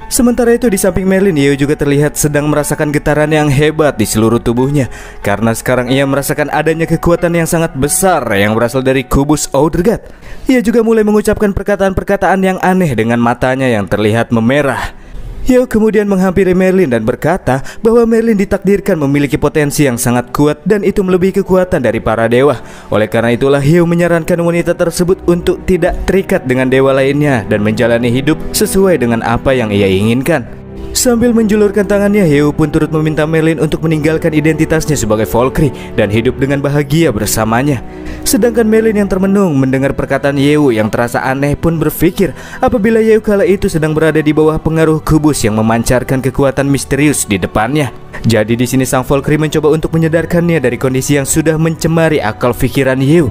Sementara itu di samping Merlin, Hyo juga terlihat sedang merasakan getaran yang hebat di seluruh tubuhnya, karena sekarang ia merasakan adanya kekuatan yang sangat besar yang berasal dari kubus Outer God. Ia juga mulai mengucapkan perkataan-perkataan yang aneh dengan matanya yang terlihat memerah. Hyo kemudian menghampiri Merlin dan berkata bahwa Merlin ditakdirkan memiliki potensi yang sangat kuat dan itu melebihi kekuatan dari para dewa. Oleh karena itulah Hyo menyarankan wanita tersebut untuk tidak terikat dengan dewa lainnya dan menjalani hidup sesuai dengan apa yang ia inginkan. Sambil menjulurkan tangannya, Hyo pun turut meminta Merlin untuk meninggalkan identitasnya sebagai Valkyrie dan hidup dengan bahagia bersamanya. Sedangkan Merlin yang termenung mendengar perkataan Hyo yang terasa aneh pun berpikir apabila Hyo kala itu sedang berada di bawah pengaruh kubus yang memancarkan kekuatan misterius di depannya. Jadi di sini sang Valkyrie mencoba untuk menyadarkannya dari kondisi yang sudah mencemari akal pikiran Hyo.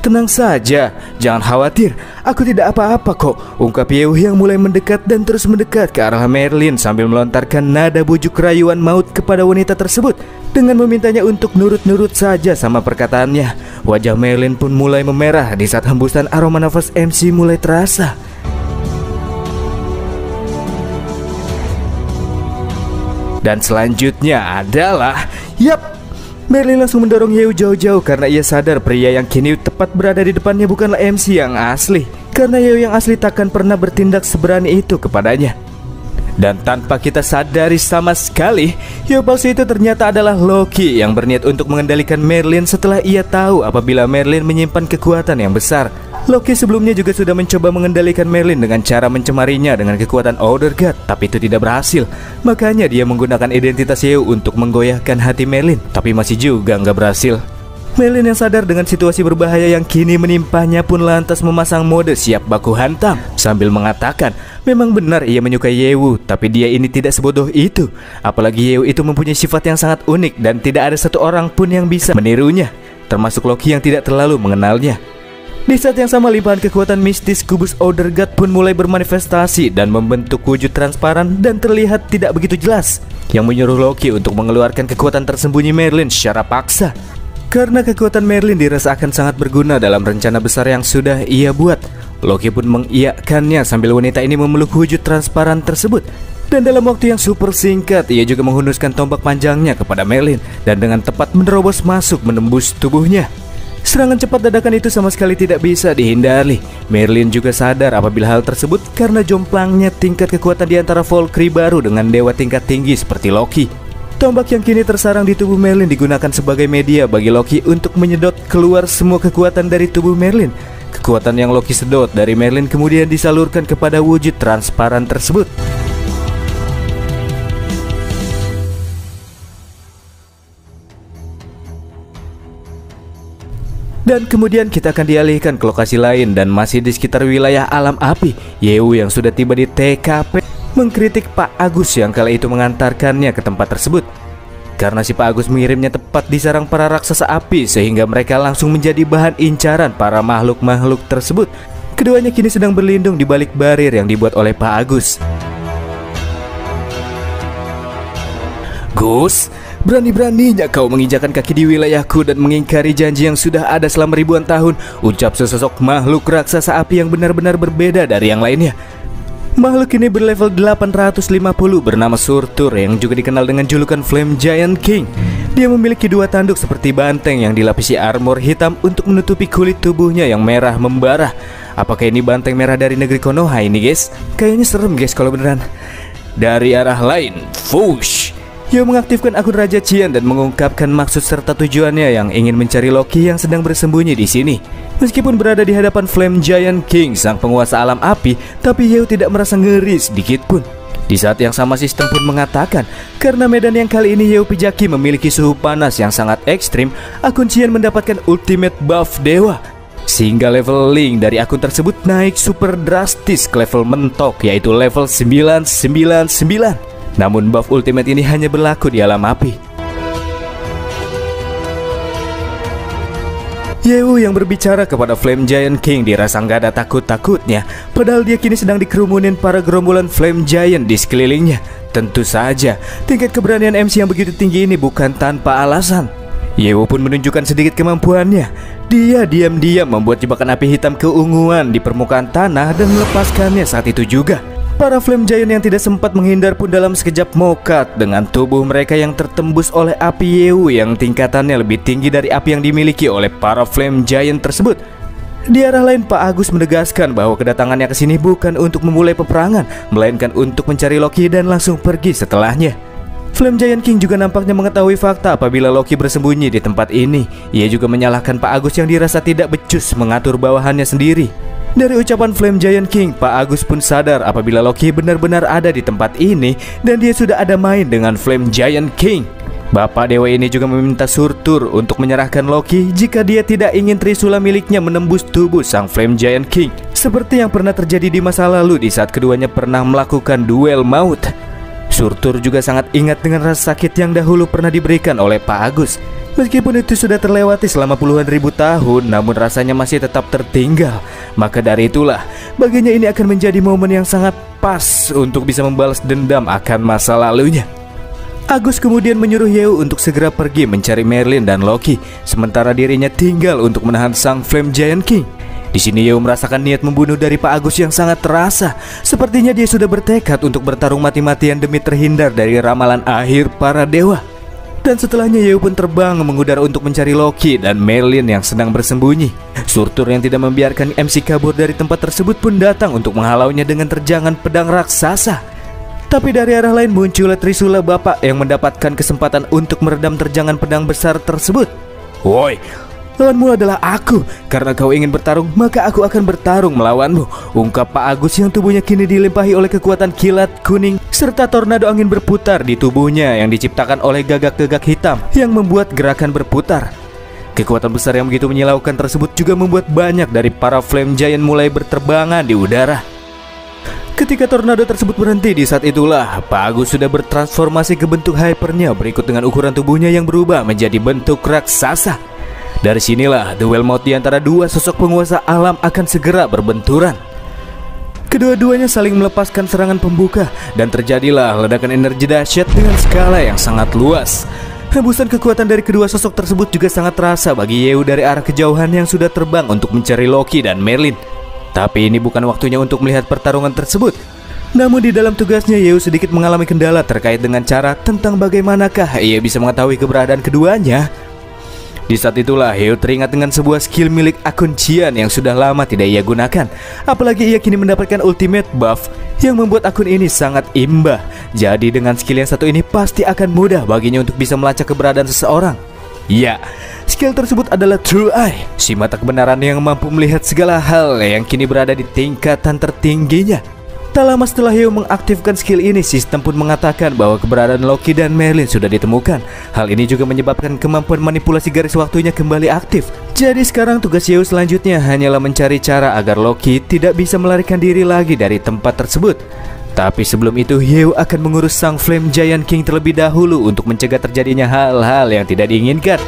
Tenang saja, jangan khawatir, aku tidak apa-apa kok, ungkap Hyo yang mulai mendekat dan terus mendekat ke arah Merlin sambil melontarkan nada bujuk rayuan maut kepada wanita tersebut dengan memintanya untuk nurut-nurut saja sama perkataannya. Wajah Merlin pun mulai memerah di saat hembusan aroma nafas MC mulai terasa. Dan selanjutnya adalah Merlin langsung mendorong Hyo jauh-jauh karena ia sadar pria yang kini tepat berada di depannya bukanlah MC yang asli. Karena Hyo yang asli takkan pernah bertindak seberani itu kepadanya. Dan tanpa kita sadari sama sekali, Hyo palsu itu ternyata adalah Loki yang berniat untuk mengendalikan Merlin setelah ia tahu apabila Merlin menyimpan kekuatan yang besar. Loki sebelumnya juga sudah mencoba mengendalikan Merlin dengan cara mencemarinya dengan kekuatan Outer God, tapi itu tidak berhasil. Makanya dia menggunakan identitas Yeo untuk menggoyahkan hati Merlin, tapi masih juga nggak berhasil. Merlin yang sadar dengan situasi berbahaya yang kini menimpanya pun lantas memasang mode siap baku hantam sambil mengatakan memang benar ia menyukai Yewu, tapi dia ini tidak sebodoh itu. Apalagi Yewu itu mempunyai sifat yang sangat unik dan tidak ada satu orang pun yang bisa menirunya, termasuk Loki yang tidak terlalu mengenalnya. Di saat yang sama, limpahan kekuatan mistis kubus Outer God pun mulai bermanifestasi dan membentuk wujud transparan dan terlihat tidak begitu jelas, yang menyuruh Loki untuk mengeluarkan kekuatan tersembunyi Merlin secara paksa. Karena kekuatan Merlin dirasakan sangat berguna dalam rencana besar yang sudah ia buat, Loki pun mengiyakannya sambil wanita ini memeluk wujud transparan tersebut. Dan dalam waktu yang super singkat, ia juga menghunuskan tombak panjangnya kepada Merlin dan dengan tepat menerobos masuk menembus tubuhnya. Serangan cepat dadakan itu sama sekali tidak bisa dihindari. Merlin juga sadar apabila hal tersebut karena jomplangnya tingkat kekuatan di antara Valkyrie baru dengan dewa tingkat tinggi seperti Loki. Tombak yang kini tersarang di tubuh Merlin digunakan sebagai media bagi Loki untuk menyedot keluar semua kekuatan dari tubuh Merlin. Kekuatan yang Loki sedot dari Merlin kemudian disalurkan kepada wujud transparan tersebut. Dan kemudian kita akan dialihkan ke lokasi lain dan masih di sekitar wilayah alam api. Yewu yang sudah tiba di TKP mengkritik Pak Agus yang kala itu mengantarkannya ke tempat tersebut. Karena si Pak Agus mengirimnya tepat di sarang para raksasa api sehingga mereka langsung menjadi bahan incaran para makhluk-makhluk tersebut. Keduanya kini sedang berlindung di balik barir yang dibuat oleh Pak Agus. Gus, berani-beraninya kau menginjakan kaki di wilayahku dan mengingkari janji yang sudah ada selama ribuan tahun, ucap sesosok makhluk raksasa api yang benar-benar berbeda dari yang lainnya. Makhluk ini berlevel 850 bernama Surtur yang juga dikenal dengan julukan Flame Giant King. Dia memiliki dua tanduk seperti banteng yang dilapisi armor hitam untuk menutupi kulit tubuhnya yang merah membara. Apakah ini banteng merah dari negeri Konoha ini guys? Kayaknya serem guys kalau beneran. Dari arah lain, Fush, Yeo mengaktifkan akun Raja Qian dan mengungkapkan maksud serta tujuannya yang ingin mencari Loki yang sedang bersembunyi di sini. Meskipun berada di hadapan Flame Giant King, sang penguasa alam api, tapi Yeo tidak merasa ngeri sedikit pun. Di saat yang sama, sistem pun mengatakan karena medan yang kali ini Yeo pijaki memiliki suhu panas yang sangat ekstrim, akun Qian mendapatkan ultimate buff dewa, sehingga level link dari akun tersebut naik super drastis ke level mentok, yaitu level 999. Namun buff ultimate ini hanya berlaku di alam api. Yewu yang berbicara kepada Flame Giant King dirasa nggak ada takut-takutnya, padahal dia kini sedang dikerumunin para gerombolan Flame Giant di sekelilingnya. Tentu saja, tingkat keberanian MC yang begitu tinggi ini bukan tanpa alasan. Yewu pun menunjukkan sedikit kemampuannya. Dia diam-diam membuat jebakan api hitam keunguan di permukaan tanah dan melepaskannya saat itu juga. Para Flame Giant yang tidak sempat menghindar pun dalam sekejap mokat dengan tubuh mereka yang tertembus oleh api Yewu yang tingkatannya lebih tinggi dari api yang dimiliki oleh para Flame Giant tersebut. Di arah lain, Pak Agus menegaskan bahwa kedatangannya ke sini bukan untuk memulai peperangan, melainkan untuk mencari Loki dan langsung pergi setelahnya. Flame Giant King juga nampaknya mengetahui fakta apabila Loki bersembunyi di tempat ini. Ia juga menyalahkan Pak Agus yang dirasa tidak becus mengatur bawahannya sendiri. Dari ucapan Flame Giant King, Pak Agus pun sadar apabila Loki benar-benar ada di tempat ini dan dia sudah ada main dengan Flame Giant King. Bapak dewa ini juga meminta Surtur untuk menyerahkan Loki jika dia tidak ingin Trisula miliknya menembus tubuh sang Flame Giant King, seperti yang pernah terjadi di masa lalu di saat keduanya pernah melakukan duel maut. Surtur juga sangat ingat dengan rasa sakit yang dahulu pernah diberikan oleh Pak Agus. Meskipun itu sudah terlewati selama puluhan ribu tahun, namun rasanya masih tetap tertinggal. Maka dari itulah, baginya ini akan menjadi momen yang sangat pas untuk bisa membalas dendam akan masa lalunya. Agus kemudian menyuruh Yewu untuk segera pergi mencari Merlin dan Loki, sementara dirinya tinggal untuk menahan sang Flame Giant King. Di sini Yewu merasakan niat membunuh dari Pak Agus yang sangat terasa. Sepertinya dia sudah bertekad untuk bertarung mati-matian demi terhindar dari ramalan akhir para dewa. Dan setelahnya Yewu pun terbang mengudara untuk mencari Loki dan Merlin yang sedang bersembunyi. Surtur yang tidak membiarkan MC kabur dari tempat tersebut pun datang untuk menghalaunya dengan terjangan pedang raksasa. Tapi dari arah lain muncullah Trisula Bapak yang mendapatkan kesempatan untuk meredam terjangan pedang besar tersebut. Woi, Lawanmu adalah aku. Karena kau ingin bertarung, maka aku akan bertarung melawanmu, ungkap Pak Agus yang tubuhnya kini dilimpahi oleh kekuatan kilat kuning serta tornado angin berputar di tubuhnya yang diciptakan oleh gagak-gagak hitam yang membuat gerakan berputar. Kekuatan besar yang begitu menyilaukan tersebut juga membuat banyak dari para Flame Giant mulai berterbangan di udara. Ketika tornado tersebut berhenti, di saat itulah Pak Agus sudah bertransformasi ke bentuk hypernya berikut dengan ukuran tubuhnya yang berubah menjadi bentuk raksasa. Dari sinilah duel maut di antara dua sosok penguasa alam akan segera berbenturan. Kedua-duanya saling melepaskan serangan pembuka dan terjadilah ledakan energi dahsyat dengan skala yang sangat luas. Hembusan kekuatan dari kedua sosok tersebut juga sangat terasa bagi Yeu dari arah kejauhan yang sudah terbang untuk mencari Loki dan Merlin. Tapi ini bukan waktunya untuk melihat pertarungan tersebut. Namun di dalam tugasnya Yeu sedikit mengalami kendala terkait dengan cara tentang bagaimanakah ia bisa mengetahui keberadaan keduanya. Di saat itulah Yeu teringat dengan sebuah skill milik akun Qian yang sudah lama tidak ia gunakan. Apalagi ia kini mendapatkan ultimate buff yang membuat akun ini sangat imbah. Jadi dengan skill yang satu ini pasti akan mudah baginya untuk bisa melacak keberadaan seseorang. Ya, skill tersebut adalah True Eye, si mata kebenaran yang mampu melihat segala hal yang kini berada di tingkatan tertingginya. Tak lama setelah Yeu mengaktifkan skill ini, sistem pun mengatakan bahwa keberadaan Loki dan Merlin sudah ditemukan. Hal ini juga menyebabkan kemampuan manipulasi garis waktunya kembali aktif. Jadi sekarang tugas Yeu selanjutnya hanyalah mencari cara agar Loki tidak bisa melarikan diri lagi dari tempat tersebut. Tapi sebelum itu Yeu akan mengurus sang Flame Giant King terlebih dahulu untuk mencegah terjadinya hal-hal yang tidak diinginkan.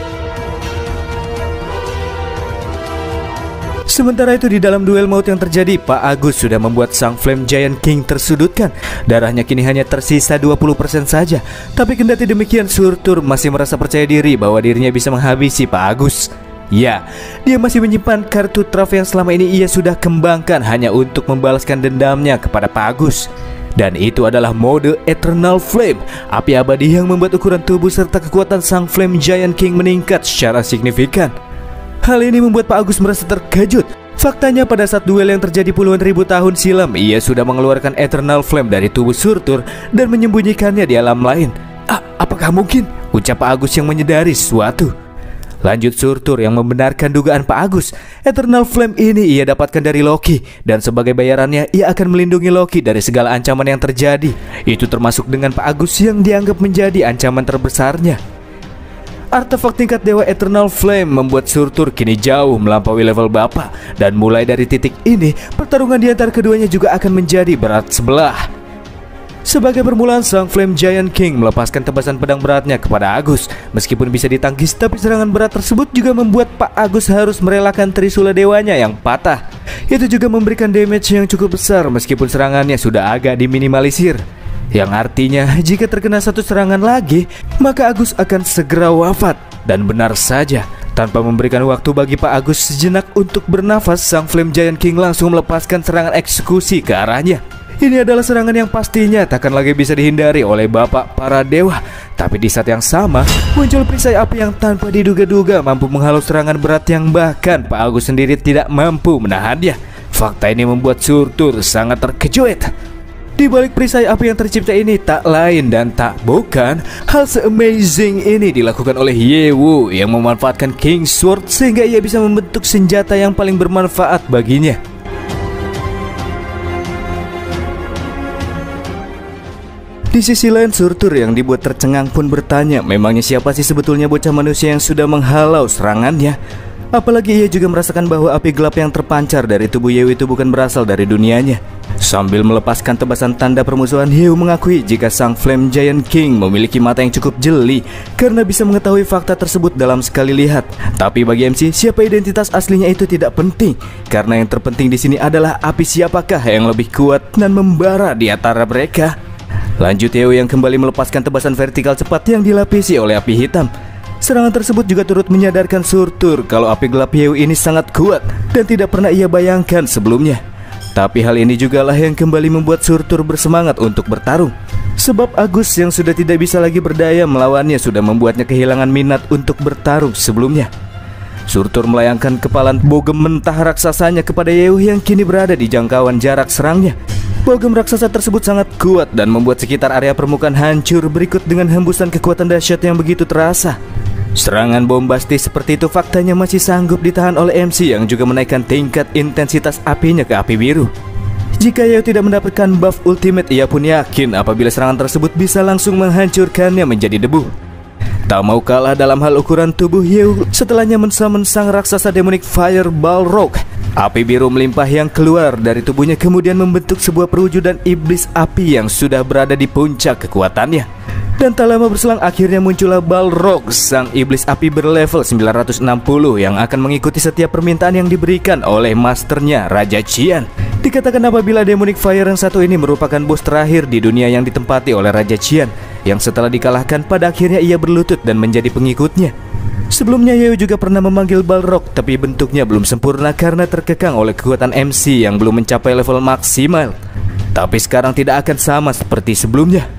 Sementara itu di dalam duel maut yang terjadi, Pak Agus sudah membuat sang Flame Giant King tersudutkan. Darahnya kini hanya tersisa 20% saja. Tapi kendati demikian, Surtur masih merasa percaya diri bahwa dirinya bisa menghabisi Pak Agus. Ya, dia masih menyimpan kartu truf yang selama ini ia sudah kembangkan hanya untuk membalaskan dendamnya kepada Pak Agus. Dan itu adalah mode Eternal Flame, api abadi yang membuat ukuran tubuh serta kekuatan sang Flame Giant King meningkat secara signifikan. Hal ini membuat Pak Agus merasa terkejut. Faktanya pada saat duel yang terjadi puluhan ribu tahun silam, ia sudah mengeluarkan Eternal Flame dari tubuh Surtur dan menyembunyikannya di alam lain. Apakah mungkin? Ucap Pak Agus yang menyadari sesuatu. Lanjut Surtur yang membenarkan dugaan Pak Agus. Eternal Flame ini ia dapatkan dari Loki, dan sebagai bayarannya ia akan melindungi Loki dari segala ancaman yang terjadi. Itu termasuk dengan Pak Agus yang dianggap menjadi ancaman terbesarnya. Artefak tingkat Dewa Eternal Flame membuat Surtur kini jauh melampaui level Bapak. Dan mulai dari titik ini, pertarungan di antara keduanya juga akan menjadi berat sebelah. Sebagai permulaan, sang Flame Giant King melepaskan tebasan pedang beratnya kepada Agus. Meskipun bisa ditangkis, tapi serangan berat tersebut juga membuat Pak Agus harus merelakan Trisula Dewanya yang patah. Itu juga memberikan damage yang cukup besar meskipun serangannya sudah agak diminimalisir. Yang artinya jika terkena satu serangan lagi, maka Agus akan segera wafat. Dan benar saja, tanpa memberikan waktu bagi Pak Agus sejenak untuk bernafas, sang Flame Giant King langsung melepaskan serangan eksekusi ke arahnya. Ini adalah serangan yang pastinya takkan lagi bisa dihindari oleh Bapak para dewa. Tapi di saat yang sama, muncul perisai api yang tanpa diduga-duga mampu menghalau serangan berat yang bahkan Pak Agus sendiri tidak mampu menahannya. Fakta ini membuat Surtur sangat terkejut. Di balik perisai api yang tercipta ini tak lain dan tak bukan hal se-amazing ini dilakukan oleh Yeu yang memanfaatkan King Sword sehingga ia bisa membentuk senjata yang paling bermanfaat baginya. Di sisi lain, Surtur yang dibuat tercengang pun bertanya, memangnya siapa sih sebetulnya bocah manusia yang sudah menghalau serangannya? Apalagi ia juga merasakan bahwa api gelap yang terpancar dari tubuh Yeu itu bukan berasal dari dunianya. Sambil melepaskan tebasan tanda permusuhan, Yeu mengakui jika sang Flame Giant King memiliki mata yang cukup jeli karena bisa mengetahui fakta tersebut dalam sekali lihat. Tapi bagi MC, siapa identitas aslinya itu tidak penting, karena yang terpenting di sini adalah api siapakah yang lebih kuat dan membara di antara mereka. Lanjut Yeu yang kembali melepaskan tebasan vertikal cepat yang dilapisi oleh api hitam. Serangan tersebut juga turut menyadarkan Surtur kalau api gelap Yeu ini sangat kuat dan tidak pernah ia bayangkan sebelumnya. Tapi hal ini jugalah yang kembali membuat Surtur bersemangat untuk bertarung. Sebab Agus yang sudah tidak bisa lagi berdaya melawannya sudah membuatnya kehilangan minat untuk bertarung sebelumnya. Surtur melayangkan kepalan bogem mentah raksasanya kepada Yeu yang kini berada di jangkauan jarak serangnya. Bogem raksasa tersebut sangat kuat dan membuat sekitar area permukaan hancur berikut dengan hembusan kekuatan dahsyat yang begitu terasa. Serangan bombastis seperti itu faktanya masih sanggup ditahan oleh MC yang juga menaikkan tingkat intensitas apinya ke api biru. Jika Yeo tidak mendapatkan buff ultimate, ia pun yakin apabila serangan tersebut bisa langsung menghancurkannya menjadi debu. Tak mau kalah dalam hal ukuran tubuh Yeo, setelahnya mensummon sang raksasa demonic fire Balrog. Api biru melimpah yang keluar dari tubuhnya kemudian membentuk sebuah perwujudan iblis api yang sudah berada di puncak kekuatannya. Dan tak lama berselang akhirnya muncullah Balrog, sang iblis api berlevel 960 yang akan mengikuti setiap permintaan yang diberikan oleh masternya Raja Qian. Dikatakan apabila demonic fire yang satu ini merupakan bos terakhir di dunia yang ditempati oleh Raja Qian, yang setelah dikalahkan pada akhirnya ia berlutut dan menjadi pengikutnya. Sebelumnya Yeo juga pernah memanggil Balrog, tapi bentuknya belum sempurna karena terkekang oleh kekuatan MC yang belum mencapai level maksimal. Tapi sekarang tidak akan sama seperti sebelumnya.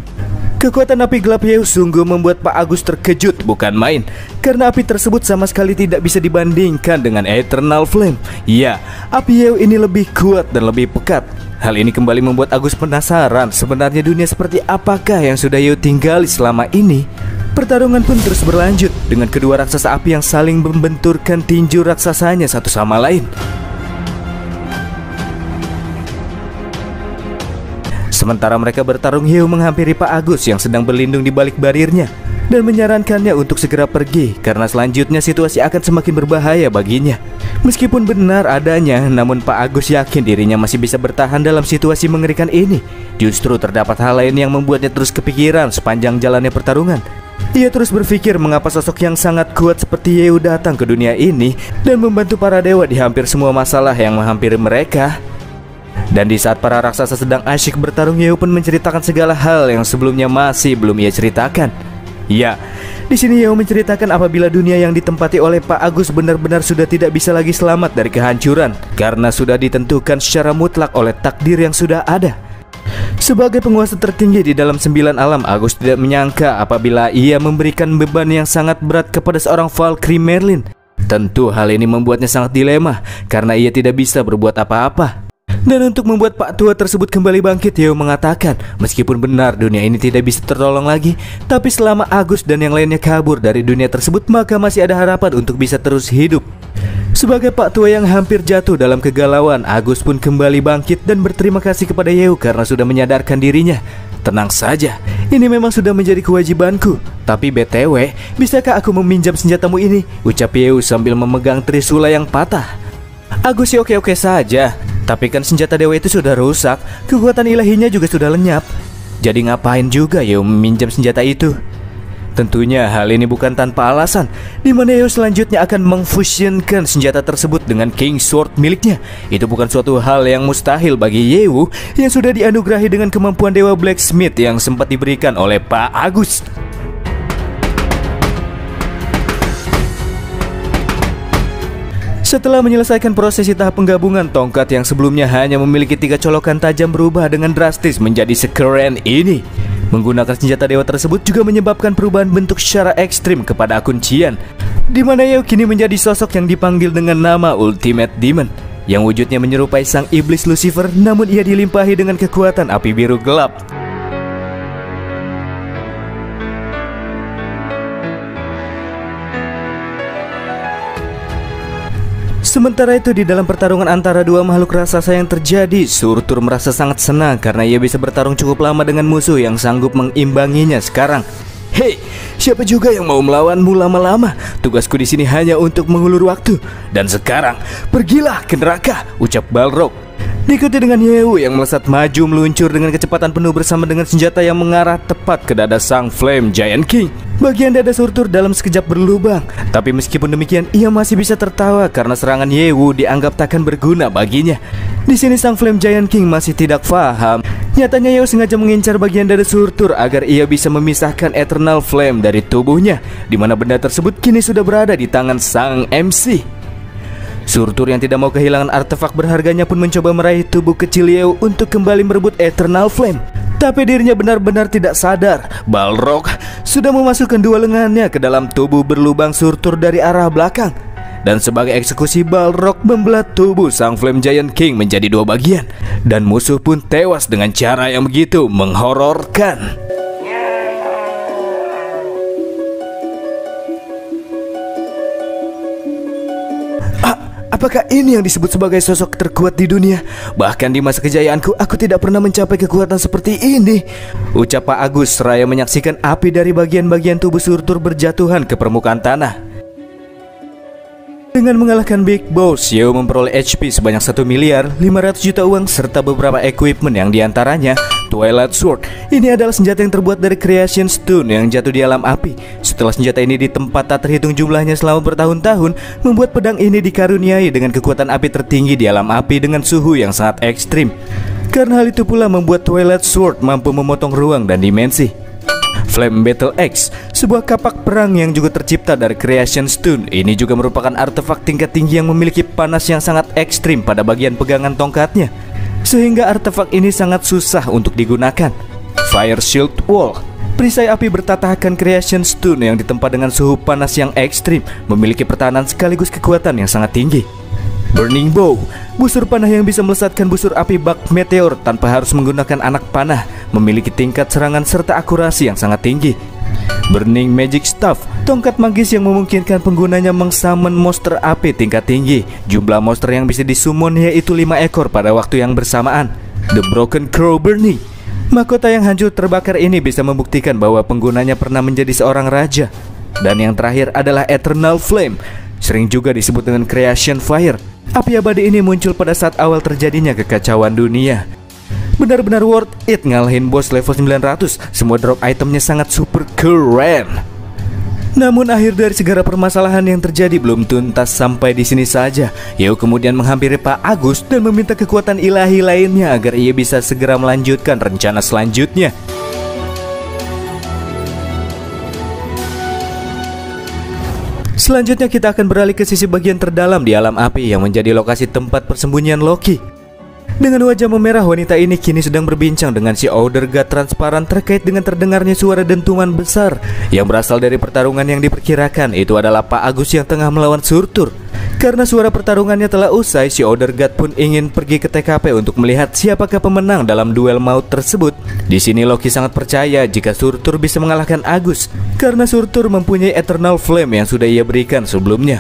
Kekuatan api gelap Yeo sungguh membuat Pak Agus terkejut bukan main, karena api tersebut sama sekali tidak bisa dibandingkan dengan Eternal Flame. Ya, api Yeo ini lebih kuat dan lebih pekat. Hal ini kembali membuat Agus penasaran sebenarnya dunia seperti apakah yang sudah Yeo tinggali selama ini. Pertarungan pun terus berlanjut dengan kedua raksasa api yang saling membenturkan tinju raksasanya satu sama lain. Sementara mereka bertarung, Yeo menghampiri Pak Agus yang sedang berlindung di balik barirnya dan menyarankannya untuk segera pergi karena selanjutnya situasi akan semakin berbahaya baginya. Meskipun benar adanya, namun Pak Agus yakin dirinya masih bisa bertahan dalam situasi mengerikan ini. Justru terdapat hal lain yang membuatnya terus kepikiran sepanjang jalannya pertarungan. Ia terus berpikir mengapa sosok yang sangat kuat seperti Yeo datang ke dunia ini dan membantu para dewa di hampir semua masalah yang menghampiri mereka. Dan di saat para raksasa sedang asyik bertarung, Yeo pun menceritakan segala hal yang sebelumnya masih belum ia ceritakan. Ya, di sini Yeo menceritakan apabila dunia yang ditempati oleh Pak Agus benar-benar sudah tidak bisa lagi selamat dari kehancuran karena sudah ditentukan secara mutlak oleh takdir yang sudah ada. Sebagai penguasa tertinggi di dalam 9 alam, Agus tidak menyangka apabila ia memberikan beban yang sangat berat kepada seorang Valkyrie Merlin. Tentu hal ini membuatnya sangat dilema karena ia tidak bisa berbuat apa-apa. Dan untuk membuat Pak Tua tersebut kembali bangkit, Yeo mengatakan meskipun benar dunia ini tidak bisa tertolong lagi, tapi selama Agus dan yang lainnya kabur dari dunia tersebut, maka masih ada harapan untuk bisa terus hidup. Sebagai Pak Tua yang hampir jatuh dalam kegalauan, Agus pun kembali bangkit dan berterima kasih kepada Yeo karena sudah menyadarkan dirinya. Tenang saja, ini memang sudah menjadi kewajibanku. Tapi BTW, bisakah aku meminjam senjatamu ini? Ucap Yeo sambil memegang trisula yang patah. Agus sih oke-oke saja, tapi kan senjata dewa itu sudah rusak, kekuatan ilahinya juga sudah lenyap. Jadi ngapain juga Yeo meminjam senjata itu? Tentunya hal ini bukan tanpa alasan, di mana Yeo selanjutnya akan mengfusionkan senjata tersebut dengan King Sword miliknya. Itu bukan suatu hal yang mustahil bagi Yeo yang sudah dianugerahi dengan kemampuan dewa blacksmith yang sempat diberikan oleh Pak Agus. Setelah menyelesaikan prosesi tahap penggabungan, tongkat yang sebelumnya hanya memiliki 3 colokan tajam berubah dengan drastis menjadi sekeren ini. Menggunakan senjata dewa tersebut juga menyebabkan perubahan bentuk secara ekstrim kepada akun Qian, di mana Yeo kini menjadi sosok yang dipanggil dengan nama Ultimate Demon, yang wujudnya menyerupai sang iblis Lucifer, namun ia dilimpahi dengan kekuatan api biru gelap. Sementara itu di dalam pertarungan antara dua makhluk raksasa yang terjadi, Surtur merasa sangat senang karena ia bisa bertarung cukup lama dengan musuh yang sanggup mengimbanginya sekarang. Hei, siapa juga yang mau melawanmu lama-lama? Tugasku di sini hanya untuk mengulur waktu. Dan sekarang, pergilah ke neraka, ucap Balrog. Diikuti dengan Yeo yang melesat maju meluncur dengan kecepatan penuh bersama dengan senjata yang mengarah tepat ke dada sang Flame Giant King. Bagian dada Surtur dalam sekejap berlubang, tapi meskipun demikian ia masih bisa tertawa karena serangan Yeo dianggap takkan berguna baginya. Di sini sang Flame Giant King masih tidak paham. Nyatanya Yeo sengaja mengincar bagian dada Surtur agar ia bisa memisahkan Eternal Flame dari tubuhnya, di mana benda tersebut kini sudah berada di tangan sang MC. Surtur yang tidak mau kehilangan artefak berharganya pun mencoba meraih tubuh kecil Yeo untuk kembali merebut Eternal Flame. Tapi dirinya benar-benar tidak sadar Balrog sudah memasukkan dua lengannya ke dalam tubuh berlubang Surtur dari arah belakang. Dan sebagai eksekusi, Balrog membelah tubuh sang Flame Giant King menjadi 2 bagian. Dan musuh pun tewas dengan cara yang begitu menghororkan. Apakah ini yang disebut sebagai sosok terkuat di dunia? Bahkan di masa kejayaanku, aku tidak pernah mencapai kekuatan seperti ini, ucap Pak Agus seraya menyaksikan api dari bagian-bagian tubuh Surtur berjatuhan ke permukaan tanah. Dengan mengalahkan Big Boss, Yeo memperoleh HP sebanyak 1.500.000.000 uang serta beberapa equipment yang diantaranya Twilight Sword. Ini adalah senjata yang terbuat dari Creation Stone yang jatuh di alam api. Setelah senjata ini ditempa tak terhitung jumlahnya selama bertahun-tahun, membuat pedang ini dikaruniai dengan kekuatan api tertinggi di alam api dengan suhu yang sangat ekstrim. Karena hal itu pula membuat Twilight Sword mampu memotong ruang dan dimensi. Flame Battle Axe, sebuah kapak perang yang juga tercipta dari Creation Stone. Ini juga merupakan artefak tingkat tinggi yang memiliki panas yang sangat ekstrim pada bagian pegangan tongkatnya, sehingga artefak ini sangat susah untuk digunakan. Fire Shield Wall, perisai api bertatahkan Creation Stone yang ditempa dengan suhu panas yang ekstrim, memiliki pertahanan sekaligus kekuatan yang sangat tinggi. Burning Bow, busur panah yang bisa melesatkan busur api bak meteor tanpa harus menggunakan anak panah, memiliki tingkat serangan serta akurasi yang sangat tinggi. Burning Magic Staff, tongkat magis yang memungkinkan penggunanya mengsummon monster api tingkat tinggi. Jumlah monster yang bisa disummon yaitu 5 ekor pada waktu yang bersamaan. The Broken Crow Burning, mahkota yang hancur terbakar ini bisa membuktikan bahwa penggunanya pernah menjadi seorang raja. Dan yang terakhir adalah Eternal Flame, sering juga disebut dengan Creation Fire. Api abadi ini muncul pada saat awal terjadinya kekacauan dunia. Benar-benar worth it ngalahin bos level 900. Semua drop itemnya sangat super keren. Namun akhir dari segala permasalahan yang terjadi belum tuntas sampai di sini saja. Yeo kemudian menghampiri Pak Agus dan meminta kekuatan ilahi lainnya agar ia bisa segera melanjutkan rencana selanjutnya. Selanjutnya kita akan beralih ke sisi bagian terdalam di alam api yang menjadi lokasi tempat persembunyian Loki. Dengan wajah memerah, wanita ini kini sedang berbincang dengan si Outer God transparan terkait dengan terdengarnya suara dentuman besar yang berasal dari pertarungan yang diperkirakan itu adalah Pak Agus yang tengah melawan Surtur. Karena suara pertarungannya telah usai, si Outer God pun ingin pergi ke TKP untuk melihat siapakah pemenang dalam duel maut tersebut. Di sini Loki sangat percaya jika Surtur bisa mengalahkan Agus, karena Surtur mempunyai Eternal Flame yang sudah ia berikan sebelumnya.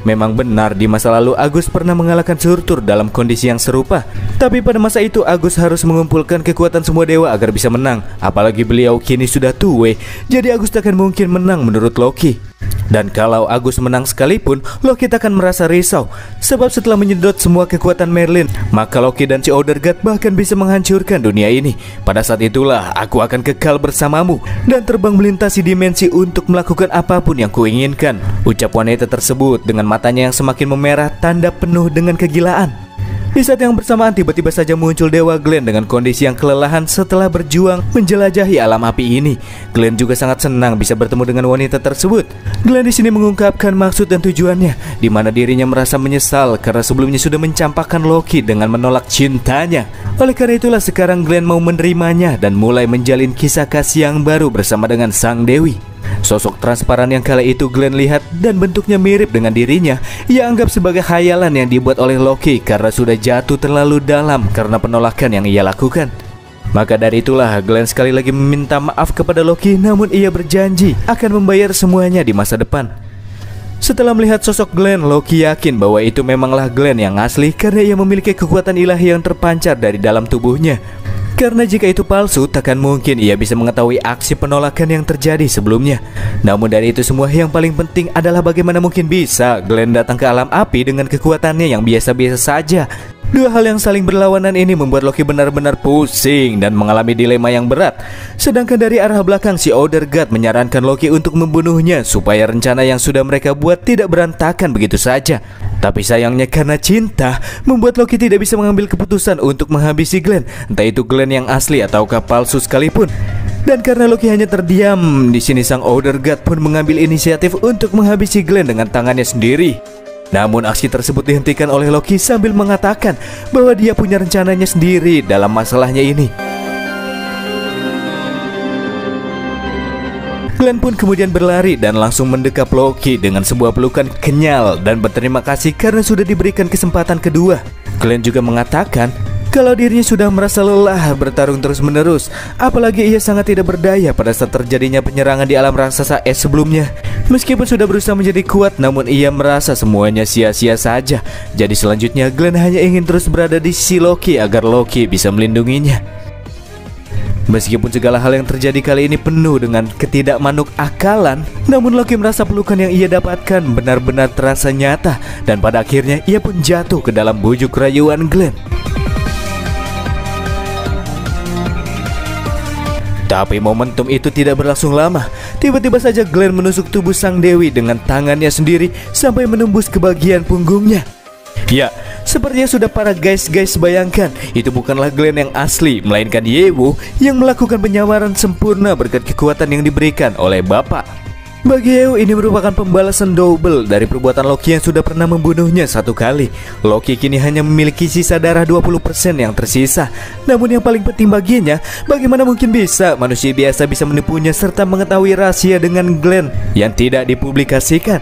Memang benar di masa lalu Agus pernah mengalahkan Surtur dalam kondisi yang serupa. Tapi pada masa itu Agus harus mengumpulkan kekuatan semua dewa agar bisa menang. Apalagi beliau kini sudah tua, jadi Agus takkan mungkin menang menurut Loki. Dan kalau Agus menang sekalipun, Loki takkan merasa risau. Sebab setelah menyedot semua kekuatan Merlin, maka Loki dan si Outer God bahkan bisa menghancurkan dunia ini. Pada saat itulah aku akan kekal bersamamu dan terbang melintasi dimensi untuk melakukan apapun yang kuinginkan, ucap wanita tersebut dengan matanya yang semakin memerah, tanda penuh dengan kegilaan. Di saat yang bersamaan tiba-tiba saja muncul Dewa Glenn dengan kondisi yang kelelahan setelah berjuang menjelajahi alam api ini. Glenn juga sangat senang bisa bertemu dengan wanita tersebut. Glenn di sini mengungkapkan maksud dan tujuannya, di mana dirinya merasa menyesal karena sebelumnya sudah mencampakkan Loki dengan menolak cintanya. Oleh karena itulah sekarang Glenn mau menerimanya dan mulai menjalin kisah kasih yang baru bersama dengan sang dewi. Sosok transparan yang kala itu Glenn lihat dan bentuknya mirip dengan dirinya, ia anggap sebagai khayalan yang dibuat oleh Loki karena sudah jatuh terlalu dalam karena penolakan yang ia lakukan. Maka dari itulah Glenn sekali lagi meminta maaf kepada Loki, namun ia berjanji akan membayar semuanya di masa depan. Setelah melihat sosok Glenn, Loki yakin bahwa itu memanglah Glenn yang asli karena ia memiliki kekuatan ilahi yang terpancar dari dalam tubuhnya. Karena jika itu palsu, takkan mungkin ia bisa mengetahui aksi penolakan yang terjadi sebelumnya. Namun dari itu semua, yang paling penting adalah bagaimana mungkin bisa Glenn datang ke alam api dengan kekuatannya yang biasa-biasa saja. Dua hal yang saling berlawanan ini membuat Loki benar-benar pusing dan mengalami dilema yang berat. Sedangkan dari arah belakang, si Outer God menyarankan Loki untuk membunuhnya supaya rencana yang sudah mereka buat tidak berantakan begitu saja. Tapi sayangnya karena cinta, membuat Loki tidak bisa mengambil keputusan untuk menghabisi Glenn, entah itu Glenn yang asli ataukah palsu sekalipun. Dan karena Loki hanya terdiam, di sini sang Outer God pun mengambil inisiatif untuk menghabisi Glenn dengan tangannya sendiri. Namun aksi tersebut dihentikan oleh Loki sambil mengatakan bahwa dia punya rencananya sendiri dalam masalahnya ini. Glenn pun kemudian berlari dan langsung mendekap Loki dengan sebuah pelukan kenyal dan berterima kasih karena sudah diberikan kesempatan kedua. Glenn juga mengatakan kalau dirinya sudah merasa lelah bertarung terus-menerus. Apalagi ia sangat tidak berdaya pada saat terjadinya penyerangan di alam raksasa es sebelumnya. Meskipun sudah berusaha menjadi kuat, namun ia merasa semuanya sia-sia saja. Jadi selanjutnya Glenn hanya ingin terus berada di sisi Loki agar Loki bisa melindunginya. Meskipun segala hal yang terjadi kali ini penuh dengan ketidakmanuk akalan, namun Loki merasa pelukan yang ia dapatkan benar-benar terasa nyata. Dan pada akhirnya ia pun jatuh ke dalam bujuk rayuan Glenn. Tapi momentum itu tidak berlangsung lama. Tiba-tiba saja Glenn menusuk tubuh sang dewi dengan tangannya sendiri sampai menembus ke bagian punggungnya. Ya, sepertinya sudah para guys bayangkan, itu bukanlah Glenn yang asli, melainkan Yewu yang melakukan penyawaran sempurna berkat kekuatan yang diberikan oleh Bapak. Bagi Yewu ini merupakan pembalasan double dari perbuatan Loki yang sudah pernah membunuhnya satu kali. Loki kini hanya memiliki sisa darah 20% yang tersisa. Namun yang paling penting baginya, bagaimana mungkin bisa manusia biasa bisa menipunya serta mengetahui rahasia dengan Glenn yang tidak dipublikasikan.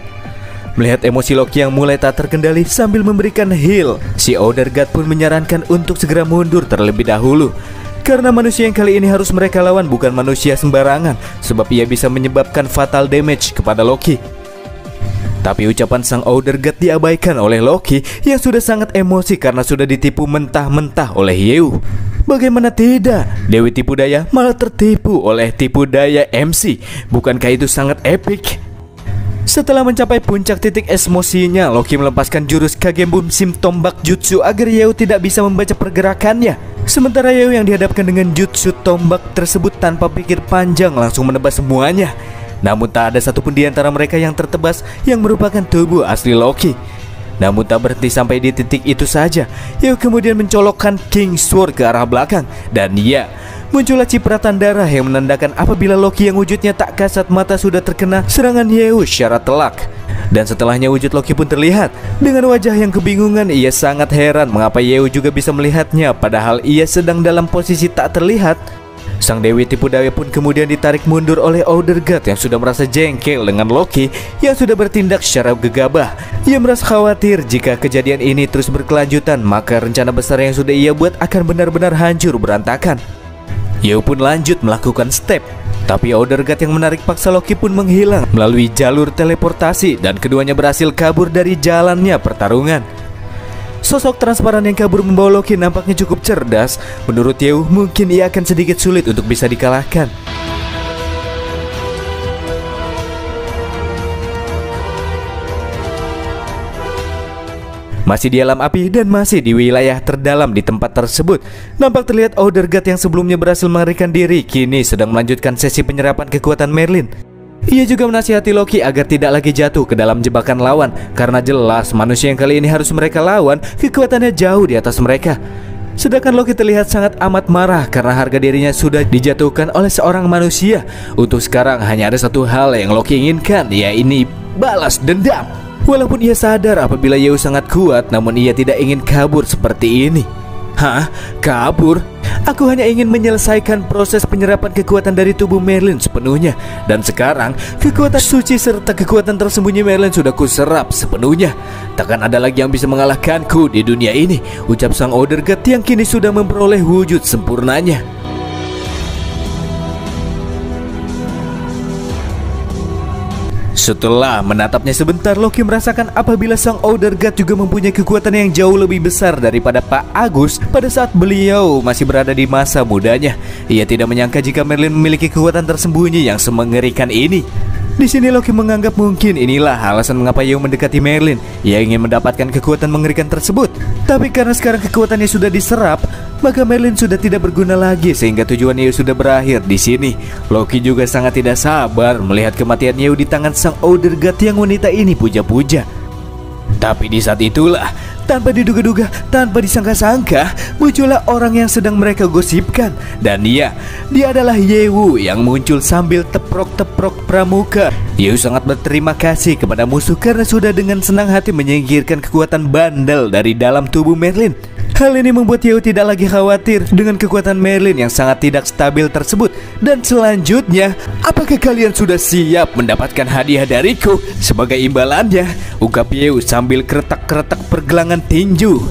Melihat emosi Loki yang mulai tak terkendali sambil memberikan heal, si Othergod pun menyarankan untuk segera mundur terlebih dahulu. Karena manusia yang kali ini harus mereka lawan bukan manusia sembarangan, sebab ia bisa menyebabkan fatal damage kepada Loki. Tapi ucapan sang Othergod diabaikan oleh Loki yang sudah sangat emosi karena sudah ditipu mentah-mentah oleh Yewu. Bagaimana tidak, Dewi Tipu Daya malah tertipu oleh tipu daya MC. Bukankah itu sangat epic? Setelah mencapai puncak titik emosinya, Loki melepaskan jurus Kagebunsim tombak jutsu agar Yewu tidak bisa membaca pergerakannya. Sementara Yewu yang dihadapkan dengan jutsu tombak tersebut tanpa pikir panjang langsung menebas semuanya. Namun tak ada satupun di antara mereka yang tertebas yang merupakan tubuh asli Loki. Namun tak berhenti sampai di titik itu saja, Yewu kemudian mencolokkan King Sword ke arah belakang. Dan ya, muncullah cipratan darah yang menandakan apabila Loki yang wujudnya tak kasat mata sudah terkena serangan Yewu secara telak. Dan setelahnya wujud Loki pun terlihat. Dengan wajah yang kebingungan, ia sangat heran mengapa Yewu juga bisa melihatnya padahal ia sedang dalam posisi tak terlihat. Sang Dewi Tipu Daya pun kemudian ditarik mundur oleh Othergod yang sudah merasa jengkel dengan Loki yang sudah bertindak secara gegabah. Ia merasa khawatir jika kejadian ini terus berkelanjutan, maka rencana besar yang sudah ia buat akan benar-benar hancur berantakan. Yewu pun lanjut melakukan step, tapi Othergod yang menarik paksa Loki pun menghilang melalui jalur teleportasi dan keduanya berhasil kabur dari jalannya pertarungan. Sosok transparan yang kabur membawa Loki nampaknya cukup cerdas. Menurut Yewu, mungkin ia akan sedikit sulit untuk bisa dikalahkan. Masih di alam api dan masih di wilayah terdalam di tempat tersebut, nampak terlihat Othergod yang sebelumnya berhasil melarikan diri kini sedang melanjutkan sesi penyerapan kekuatan Merlin. Ia juga menasihati Loki agar tidak lagi jatuh ke dalam jebakan lawan, karena jelas manusia yang kali ini harus mereka lawan kekuatannya jauh di atas mereka. Sedangkan Loki terlihat sangat amat marah karena harga dirinya sudah dijatuhkan oleh seorang manusia. Untuk sekarang hanya ada satu hal yang Loki inginkan, yaitu balas dendam. Walaupun ia sadar apabila Yewu sangat kuat, namun ia tidak ingin kabur seperti ini. Hah? Kabur? Aku hanya ingin menyelesaikan proses penyerapan kekuatan dari tubuh Merlin sepenuhnya. Dan sekarang, kekuatan suci serta kekuatan tersembunyi Merlin sudah kuserap sepenuhnya. Takkan ada lagi yang bisa mengalahkanku di dunia ini, ucap sang Othergod yang kini sudah memperoleh wujud sempurnanya. Setelah menatapnya sebentar, Loki merasakan apabila sang Othergod juga mempunyai kekuatan yang jauh lebih besar daripada Pak Agus pada saat beliau masih berada di masa mudanya. Ia tidak menyangka jika Merlin memiliki kekuatan tersembunyi yang semengerikan ini. Di sini Loki menganggap mungkin inilah alasan mengapa Yewu mendekati Merlin. Ia ingin mendapatkan kekuatan mengerikan tersebut. Tapi karena sekarang kekuatannya sudah diserap, maka Merlin sudah tidak berguna lagi sehingga tujuan Yewu sudah berakhir di sini. Loki juga sangat tidak sabar melihat kematian Yewu di tangan sang Othergod yang wanita ini puja-puja. Tapi di saat itulah, tanpa diduga-duga, tanpa disangka-sangka, muncullah orang yang sedang mereka gosipkan. Dan dia adalah Yewu yang muncul sambil teprok-teprok pramuka. Yewu sangat berterima kasih kepada musuh karena sudah dengan senang hati menyingkirkan kekuatan bandel dari dalam tubuh Merlin. Hal ini membuat Yewu tidak lagi khawatir dengan kekuatan Merlin yang sangat tidak stabil tersebut. Dan selanjutnya, apakah kalian sudah siap mendapatkan hadiah dariku sebagai imbalannya? Ungkap Yewu sambil keretak-keretak pergelangan tinju.